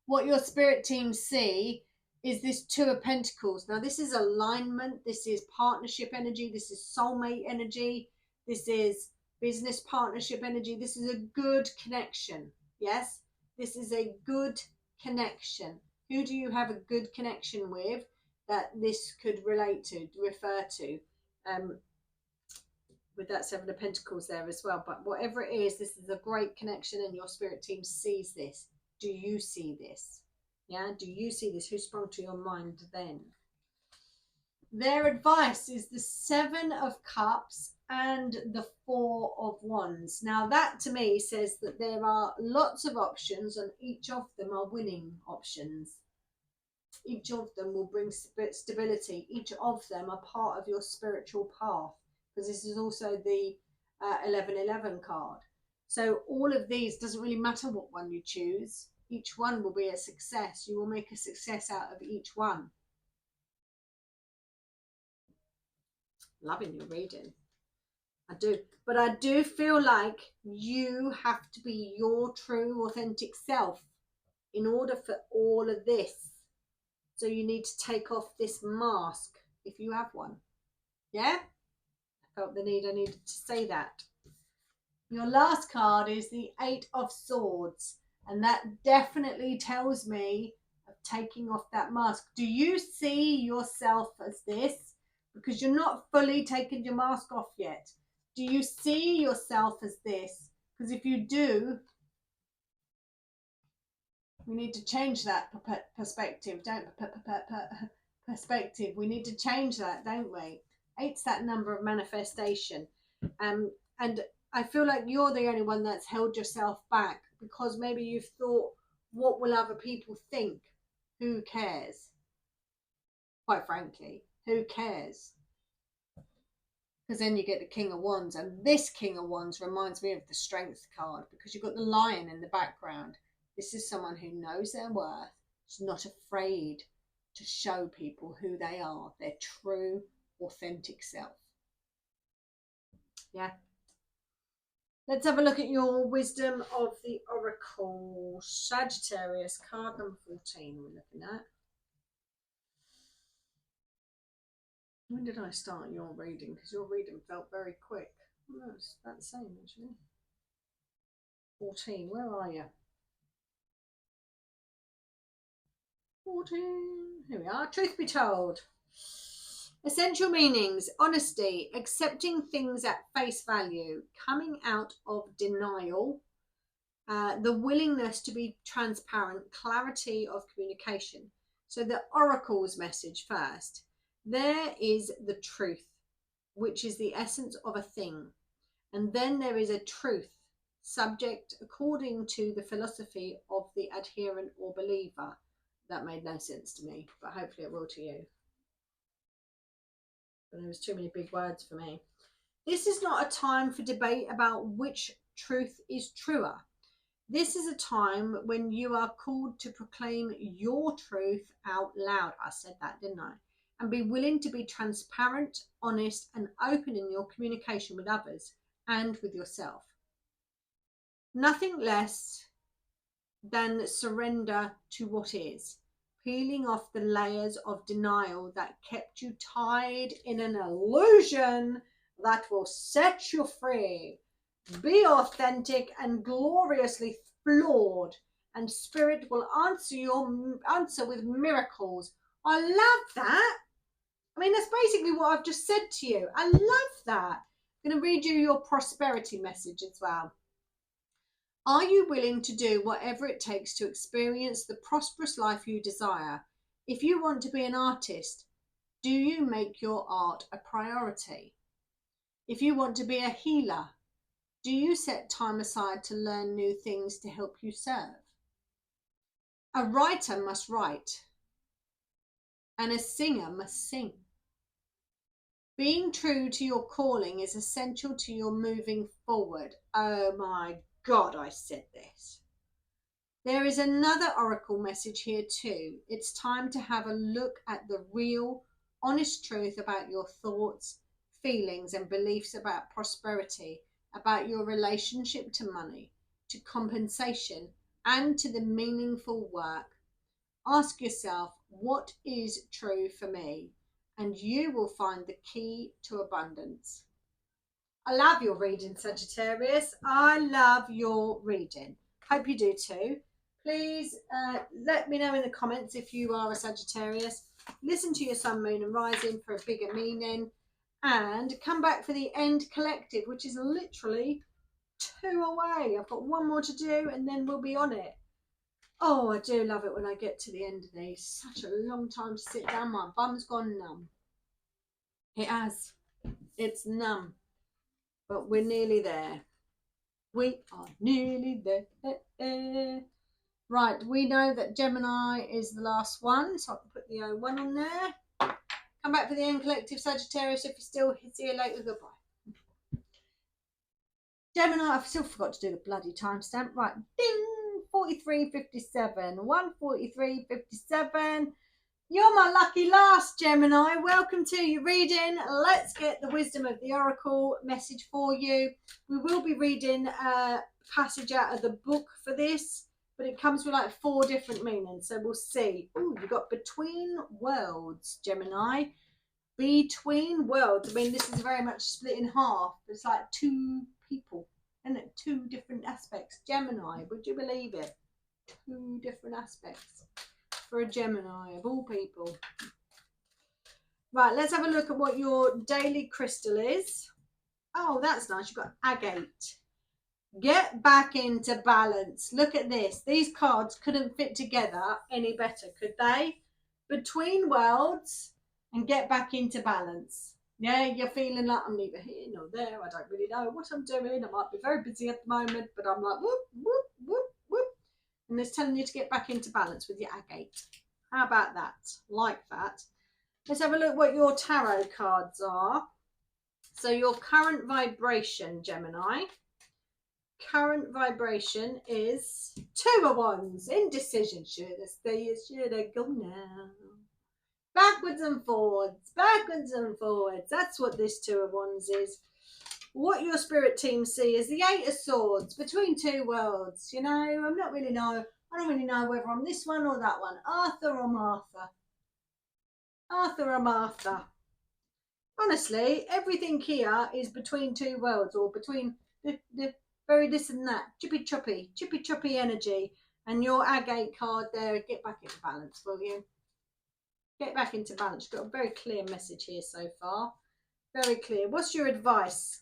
What your spirit teams see is this 2 of Pentacles. Now, this is alignment. This is partnership energy. This is soulmate energy. This is business partnership energy. This is a good connection. Yes, this is a good connection. Who do you have a good connection with that this could relate to, refer to? With that 7 of Pentacles there as well. But whatever it is, this is a great connection and your spirit team sees this. Do you see this? Yeah, do you see this? Who sprung to your mind then? Their advice is the 7 of Cups and the 4 of Wands. Now that to me says that there are lots of options and each of them are winning options. Each of them will bring stability. Each of them are part of your spiritual path, because this is also the 1111 card. So all of these, doesn't really matter what one you choose. Each one will be a success. You will make a success out of each one. Loving your reading. I do. But I do feel like you have to be your true, authentic self in order for all of this. So you need to take off this mask if you have one. Yeah? I felt the need. I needed to say that. Your last card is the 8 of Swords. And that definitely tells me of taking off that mask. Do you see yourself as this? Because you're not fully taking your mask off yet. Do you see yourself as this? Because if you do, we need to change that perspective, perspective. We need to change that, don't we? 8's that number of manifestation. And I feel like you're the only one that's held yourself back because maybe you've thought, what will other people think? Who cares? Quite frankly, who cares? Because then you get the King of Wands, and this King of Wands reminds me of the Strength card because you've got the lion in the background. This is someone who knows their worth, is not afraid to show people who they are, their true, authentic self. Yeah. Let's have a look at your wisdom of the Oracle. Sagittarius, card number 14 we're looking at. When did I start your reading? Because your reading felt very quick. Oh, no, it's about the same actually. 14, where are you? 14, here we are. Truth be told. Essential meanings: honesty, accepting things at face value, coming out of denial, the willingness to be transparent, clarity of communication. So the Oracle's message first. There is the truth, which is the essence of a thing. And then there is a truth, subject according to the philosophy of the adherent or believer. That made no sense to me, but hopefully it will to you. But there was too many big words for me. This is not a time for debate about which truth is truer. This is a time when you are called to proclaim your truth out loud. I said that, didn't I? And be willing to be transparent, honest, and open in your communication with others and with yourself. Nothing less than surrender to what is, peeling off the layers of denial that kept you tied in an illusion that will set you free. Be authentic and gloriously flawed, and spirit will answer with miracles. I love that. I mean, that's basically what I've just said to you. I love that. I'm going to read you your prosperity message as well. Are you willing to do whatever it takes to experience the prosperous life you desire? If you want to be an artist, do you make your art a priority? If you want to be a healer, do you set time aside to learn new things to help you serve? A writer must write, and a singer must sing. Being true to your calling is essential to your moving forward. Oh my God, I said this. There is another oracle message here too. It's time to have a look at the real, honest truth about your thoughts, feelings, and beliefs about prosperity, about your relationship to money, to compensation, and to the meaningful work. Ask yourself, what is true for me? And you will find the key to abundance. I love your reading, Sagittarius. I love your reading. Hope you do too. Please let me know in the comments if you are a Sagittarius. Listen to your sun, moon and rising for a bigger meaning. And come back for the end collective, which is literally 2 away. I've got 1 more to do and then we'll be on it. Oh, I do love it when I get to the end of these. Such a long time to sit down. My bum's gone numb. It has. It's numb. But we're nearly there. We are nearly there. Right, we know that Gemini is the last one, so I can put the 01 on there. Come back for the end collective, Sagittarius, if you're still here. See you later. Goodbye. Gemini, I've still forgot to do the bloody timestamp. Right, ding! 43:57, 1:43:57. You're my lucky last, Gemini. Welcome to your reading. Let's get the wisdom of the Oracle message for you. We will be reading a passage out of the book for this, but it comes with like 4 different meanings. So we'll see. Oh, you've got between worlds, Gemini. Between worlds. I mean, this is very much split in half. It's like 2 people, isn't it? 2 different aspects. Gemini, would you believe it? 2 different aspects for a Gemini, of all people. Right, let's have a look at what your daily crystal is. Oh, that's nice. You've got agate. Get back into balance. Look at this. These cards couldn't fit together any better, could they? Between worlds and get back into balance. Yeah, you're feeling like I'm neither here nor there. I don't really know what I'm doing. I might be very busy at the moment, but I'm like, whoop, whoop, whoop, whoop. And it's telling you to get back into balance with your agate. How about that? Like that. Let's have a look what your tarot cards are. So your current vibration, Gemini. Current vibration is 2 of Wands. Indecision. Should I stay or should I go now? Backwards and forwards. Backwards and forwards. That's what this 2 of Wands is. What your spirit team see is the 8 of Swords. Between 2 worlds. You know, I don't really know whether I'm this one or that one. Arthur or Martha. Arthur or Martha. Honestly, everything here is between 2 worlds, or between the very this and that. Chippy choppy energy. And your agate card there, get back into balance, will you? Get back into balance. You've got a very clear message here so far. Very clear. What's your advice?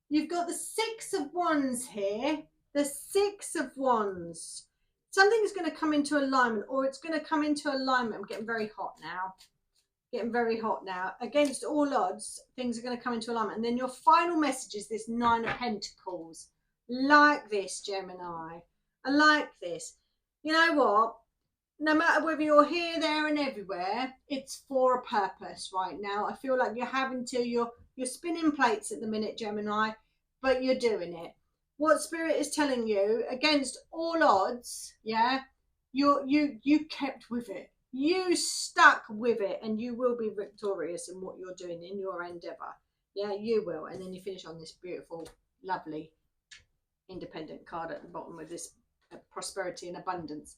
You've got the 6 of Wands here. The 6 of Wands. Something is going to come into alignment, or it's going to come into alignment. I'm getting very hot now. Getting very hot now. Against all odds, things are going to come into alignment. And then your final message is this 9 of Pentacles. Like this, Gemini. I like this. You know what? No matter whether you're here, there and everywhere, it's for a purpose right now. I feel like you're having to, you're spinning plates at the minute, Gemini, but you're doing it. What Spirit is telling you, against all odds, yeah, you kept with it. You stuck with it, and you will be victorious in what you're doing, in your endeavour. Yeah, you will. And then you finish on this beautiful, lovely, independent card at the bottom with this prosperity and abundance.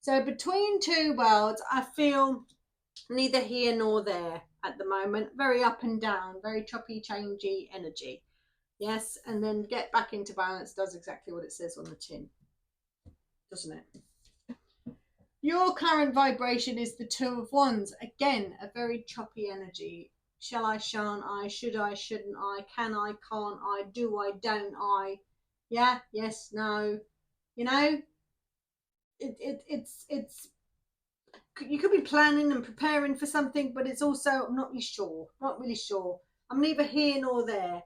So between 2 worlds, I feel neither here nor there at the moment. Very up and down, very choppy, changey energy. Yes, and then get back into balance does exactly what it says on the tin, doesn't it? Your current vibration is the 2 of Wands. Again, a very choppy energy. Shall I, shan't I? Should I, shouldn't I? Can I, can't I? Do I, don't I? Yeah, yes, no. You know, it's you could be planning and preparing for something, but it's also, I'm not really sure. I'm neither here nor there.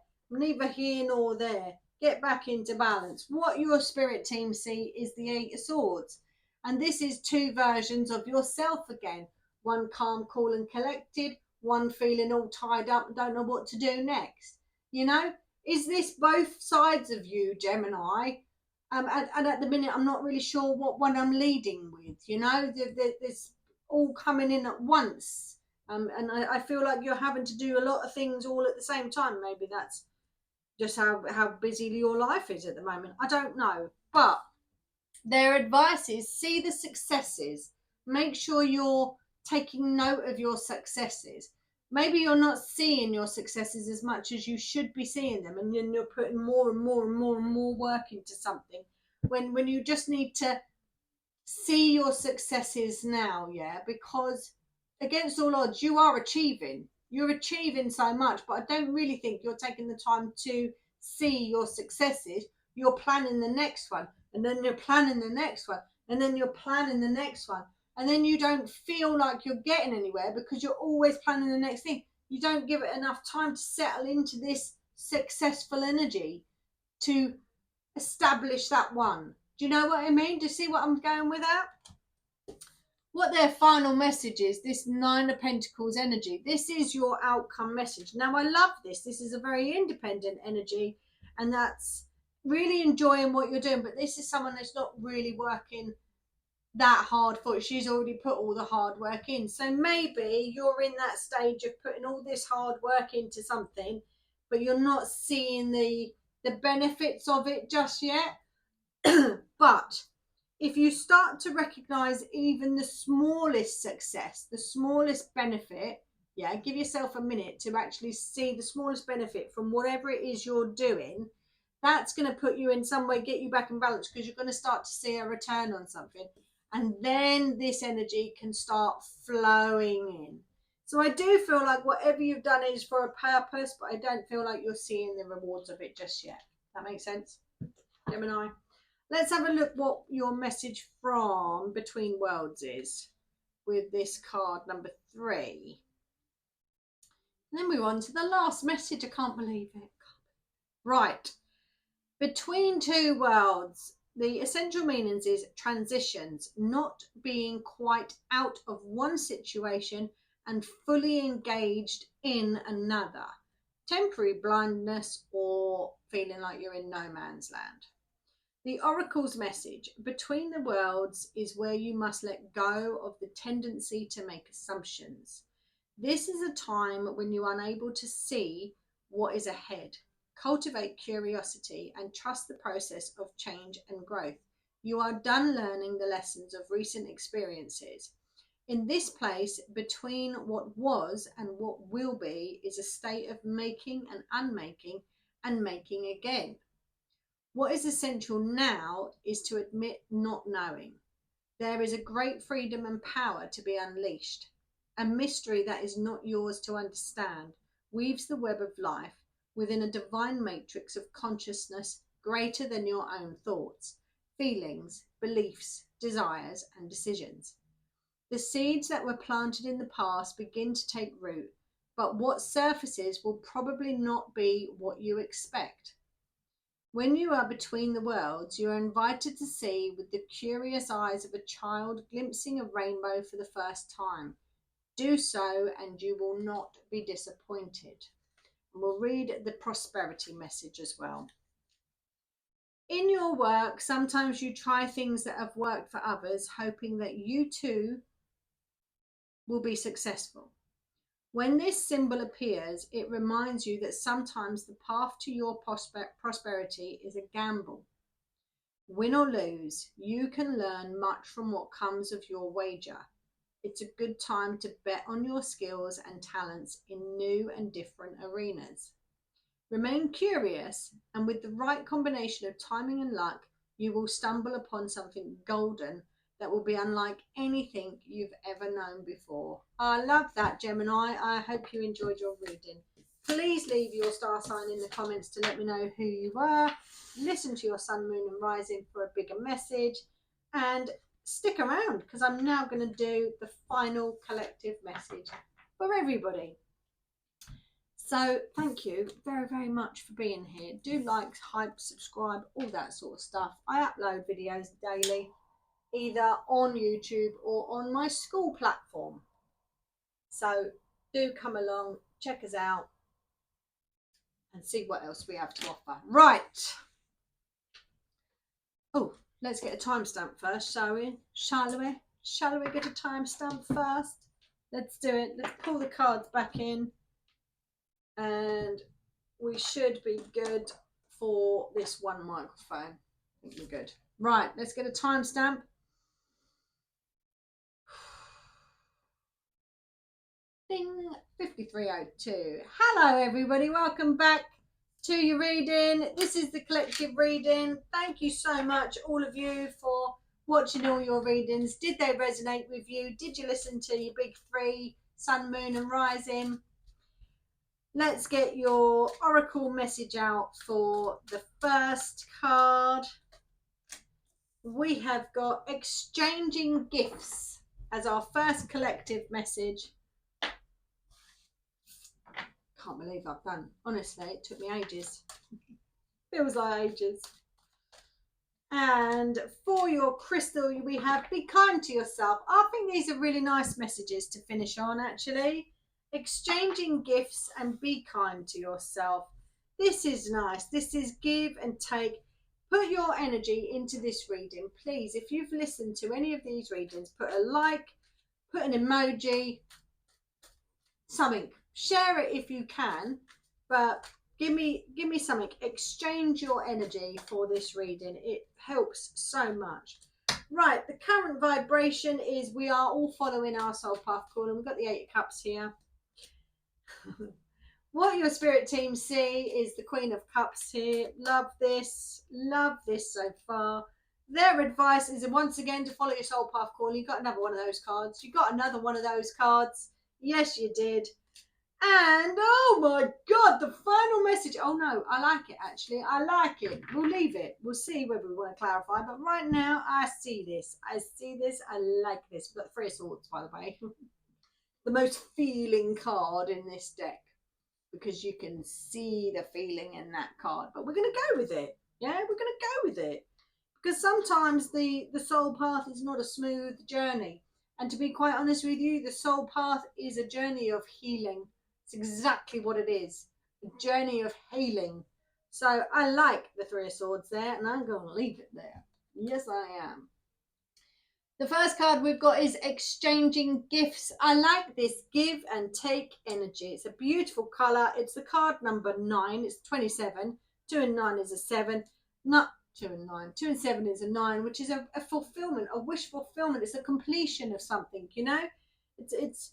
Get back into balance. What your spirit team see is the 8 of Swords. And this is 2 versions of yourself again. One calm, cool and collected. One feeling all tied up and don't know what to do next. You know, is this both sides of you, Gemini? And at the minute, I'm not really sure what one I'm leading with. You know, there's all coming in at once. And I feel like you're having to do a lot of things all at the same time. Maybe that's just how busy your life is at the moment. I don't know. But their advice is see the successes. Make sure you're taking note of your successes. Maybe you're not seeing your successes as much as you should be seeing them, and then you're putting more and more and more and more work into something when you just need to see your successes now. Yeah, because against all odds, you are achieving. You're achieving so much, but I don't really think you're taking the time to see your successes. You're planning the next one, and then you're planning the next one, and then you're planning the next one. And then you don't feel like you're getting anywhere because you're always planning the next thing. You don't give it enough time to settle into this successful energy to establish that one. Do you know what I mean? Do you see what I'm going with that? What their final message is, this 9 of Pentacles energy. This is your outcome message. Now, I love this. This is a very independent energy, and that's really enjoying what you're doing. But this is someone that's not really working that hard for it. She's already put all the hard work in. So maybe you're in that stage of putting all this hard work into something, but you're not seeing the benefits of it just yet. But if you start to recognize even the smallest success, the smallest benefit, yeah, give yourself a minute to actually see the smallest benefit from whatever it is you're doing, That's going to put you in some way, get you back in balance, because you're going to start to see a return on something. And then this energy can start flowing in. So I do feel like whatever you've done is for a purpose, but I don't feel like you're seeing the rewards of it just yet. That makes sense, Gemini? Let's have a look what your message from Between Worlds is with this card number 3. And then move on to the last message. I can't believe it. Right. Between two worlds, the essential meanings is transitions, not being quite out of one situation and fully engaged in another. Temporary blindness or feeling like you're in no man's land. The Oracle's message, between the worlds, is where you must let go of the tendency to make assumptions. This is a time when you are unable to see what is ahead. Cultivate curiosity and trust the process of change and growth. You are done learning the lessons of recent experiences. In this place, between what was and what will be, is a state of making and unmaking and making again. What is essential now is to admit not knowing. There is a great freedom and power to be unleashed. A mystery that is not yours to understand weaves the web of life within a divine matrix of consciousness greater than your own thoughts, feelings, beliefs, desires, and decisions. The seeds that were planted in the past begin to take root, but what surfaces will probably not be what you expect. When you are between the worlds, you are invited to see with the curious eyes of a child glimpsing a rainbow for the first time. Do so and you will not be disappointed. And we'll read the prosperity message as well. In your work, sometimes you try things that have worked for others, hoping that you too will be successful. When this symbol appears, it reminds you that sometimes the path to your prosperity is a gamble. Win or lose, you can learn much from what comes of your wager. It's a good time to bet on your skills and talents in new and different arenas. Remain curious, and with the right combination of timing and luck, you will stumble upon something golden that will be unlike anything you've ever known before. I love that, Gemini. I hope you enjoyed your reading. Please leave your star sign in the comments to let me know who you were. Listen to your sun, moon and rising for a bigger message. And stick around because I'm now going to do the final collective message for everybody. So thank you very, very much for being here. Do like, hype, subscribe, all that sort of stuff. I upload videos daily, either on YouTube or on my school platform. So do come along, check us out and see what else we have to offer. Right. Oh, let's get a timestamp first, shall we? Shall we get a timestamp first? Let's do it. Let's pull the cards back in and we should be good for this one microphone. I think we're good. Right, let's get a timestamp. Ding, 5302. Hello everybody, welcome back to your reading. This is the collective reading. Thank you so much all of you for watching all your readings. Did they resonate with you? Did you listen to your big 3, sun, moon and rising? Let's get your oracle message out for the first card. We have got exchanging gifts as our first collective message. Can't believe I've done. Honestly, it took me ages. Feels like ages. And for your crystal, we have be kind to yourself. I think these are really nice messages to finish on, actually. Exchanging gifts and be kind to yourself. This is nice. This is give and take. Put your energy into this reading. Please, if you've listened to any of these readings, put a like, put an emoji, something. Share it if you can, but give me something. Exchange your energy for this reading. It helps so much. Right, the current vibration is we are all following our soul path call, and we've got the 8 of Cups here. What your spirit team see is the Queen of Cups here. Love this so far. Their advice is once again to follow your soul path call. You got another one of those cards. You got another one of those cards. Yes, you did. And oh my God, the final message. Oh no, I like it actually. I like it. We'll leave it. We'll see whether we want to clarify. But right now, I see this. I see this. I like this. We've got Three of Swords, by the way. The most feeling card in this deck, because you can see the feeling in that card. But we're going to go with it. Yeah, we're going to go with it. Because sometimes the soul path is not a smooth journey. And to be quite honest with you, the soul path is a journey of healing. It's exactly what it is. A journey of healing. So I like the Three of Swords there, and I'm going to leave it there. Yes, I am. The first card we've got is exchanging gifts. I like this give and take energy. It's a beautiful colour. It's the card number 9. It's 27. 2 and 9 is a 7. Not 2 and 9. 2 and 7 is a 9, which is a fulfillment, a wish fulfillment. It's a completion of something, you know? It's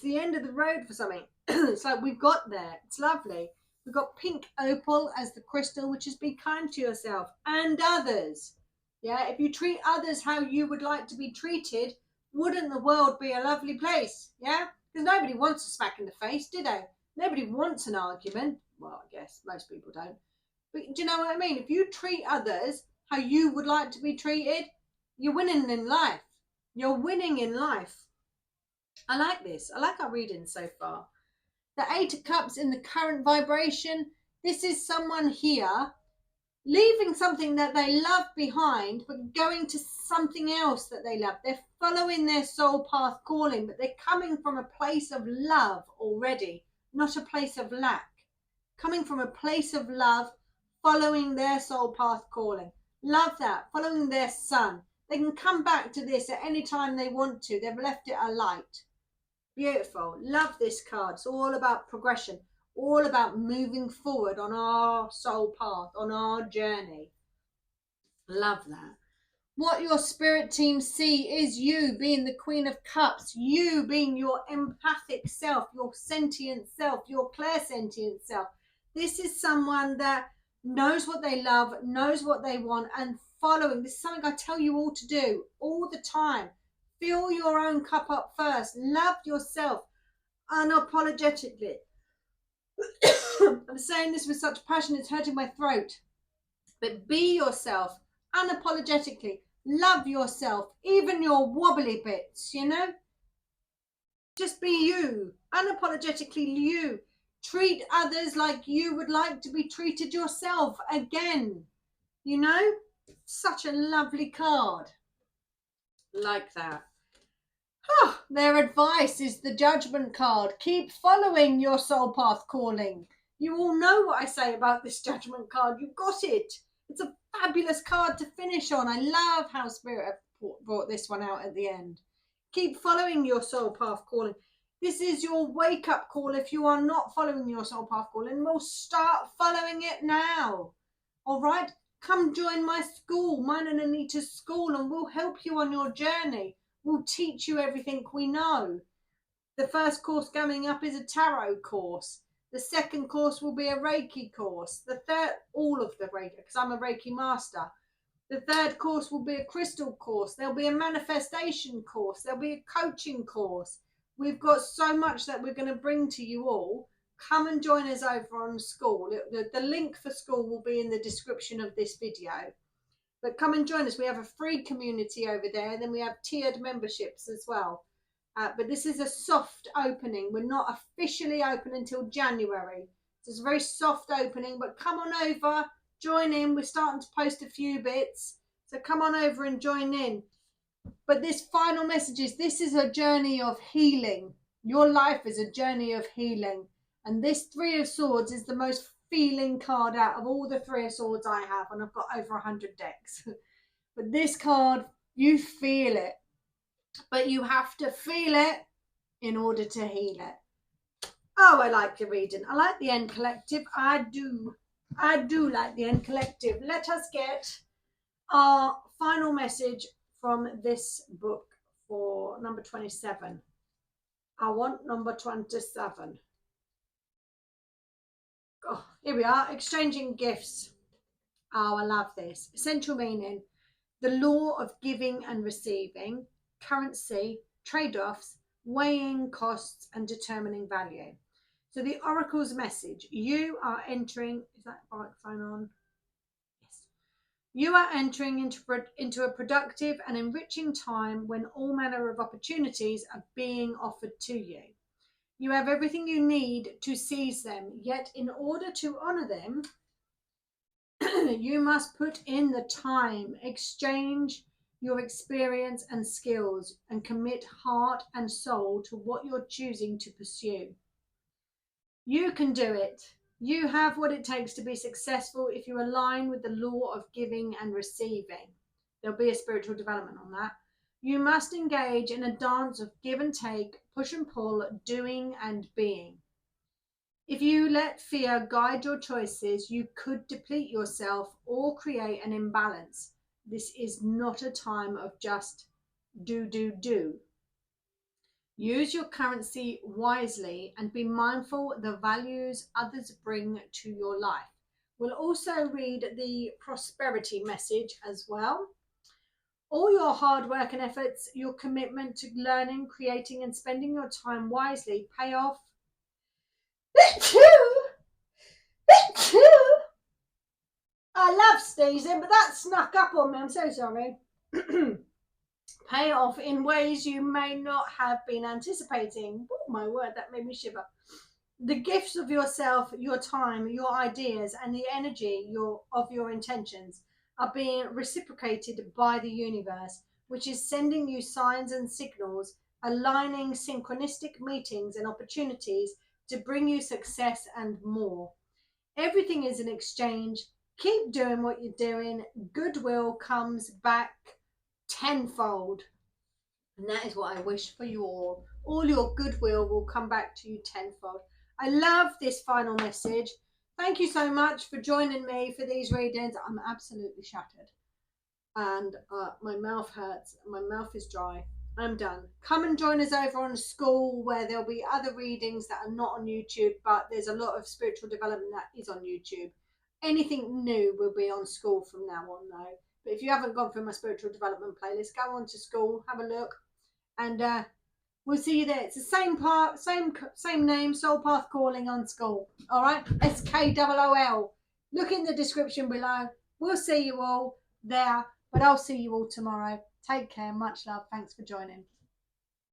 the end of the road for something. It's like we've got there. It's lovely. We've got pink opal as the crystal, which is be kind to yourself and others. Yeah, if you treat others how you would like to be treated, wouldn't the world be a lovely place? Yeah, because nobody wants a smack in the face, do they? Nobody wants an argument. Well, I guess most people don't. But do you know what I mean? If you treat others how you would like to be treated, you're winning in life. You're winning in life. I like this. I like our reading so far. The Eight of Cups in the current vibration. This is someone here leaving something that they love behind, but going to something else that they love. They're following their soul path calling, but they're coming from a place of love already, not a place of lack. Coming from a place of love, following their soul path calling. Love that, following their sun. They can come back to this at any time they want to. They've left it alight. Beautiful. Love this card. It's all about progression. All about moving forward on our soul path, on our journey. Love that. What your spirit team see is you being the Queen of Cups, you being your empathic self, your sentient self, your clairsentient self. This is someone that knows what they love, knows what they want, and following. This is something I tell you all to do all the time. Fill your own cup up first. Love yourself unapologetically. I'm saying this with such passion, it's hurting my throat. But be yourself unapologetically. Love yourself, even your wobbly bits, you know? Just be you, unapologetically you. Treat others like you would like to be treated yourself again, you know? Such a lovely card. Like that. Oh, their advice is the Judgment card. Keep following your soul path calling. You all know what I say about this Judgment card. You've got it. It's a fabulous card to finish on. I love how Spirit brought this one out at the end. Keep following your soul path calling. This is your wake-up call if you are not following your soul path calling. We'll start following it now. All right? Come join my school, mine and Anita's school, and we'll help you on your journey. We'll teach you everything we know. The first course coming up is a tarot course. The second course will be a Reiki course. The third, all of the Reiki, because I'm a Reiki master. The third course will be a crystal course. There'll be a manifestation course. There'll be a coaching course. We've got so much that we're going to bring to you all. Come and join us over on school. The link for school will be in the description of this video. But come and join us. We have a free community over there. And then we have tiered memberships as well. But this is a soft opening. We're not officially open until January. So it's a very soft opening. But come on over, join in. We're starting to post a few bits. So come on over and join in. But this final message is this is a journey of healing. Your life is a journey of healing. And this Three of Swords is the most feeling card out of all the Three of Swords I have, and I've got over 100 decks. But this card, you feel it, but you have to feel it in order to heal it. Oh, I like the reading. I like the End Collective. I do like the End Collective. Let us get our final message from this book for number 27. I want number 27. Oh, here we are, exchanging gifts. Oh, I love this. Essential meaning: the law of giving and receiving, currency, trade-offs, weighing costs and determining value. So the oracle's message: you are entering, is that microphone on? Yes. You are entering into a productive and enriching time when all manner of opportunities are being offered to you. You have everything you need to seize them, yet in order to honor them, you must put in the time, exchange your experience and skills, and commit heart and soul to what you're choosing to pursue. You can do it. You have what it takes to be successful if you align with the law of giving and receiving. There'll be a spiritual development on that. You must engage in a dance of give and take, push and pull, doing and being. If you let fear guide your choices, you could deplete yourself or create an imbalance. This is not a time of just do. Use your currency wisely and be mindful of the values others bring to your life. We'll also read the prosperity message as well. All your hard work and efforts, your commitment to learning, creating, and spending your time wisely pay off. I love sneezing, but that snuck up on me. I'm so sorry. Pay off in ways you may not have been anticipating. Oh my word, that made me shiver. The gifts of yourself, your time, your ideas, and the energy of your intentions are being reciprocated by the universe, which is sending you signs and signals, aligning synchronistic meetings and opportunities to bring you success and more. Everything is an exchange. Keep doing what you're doing. Goodwill comes back tenfold. And that is what I wish for you all. All your goodwill will come back to you tenfold. I love this final message. Thank you so much for joining me for these readings. I'm absolutely shattered. And my mouth hurts. My mouth is dry. I'm done. Come and join us over on School, where there'll be other readings that are not on YouTube, but there's a lot of spiritual development that is on YouTube. Anything new will be on School from now on, though. But if you haven't gone through my spiritual development playlist, go on to School, have a look, and we'll see you there. It's the same part, same name, Soul Path Calling on School. All right, SKOOL. Look in the description below. We'll see you all there, but I'll see you all tomorrow. Take care. Much love. Thanks for joining.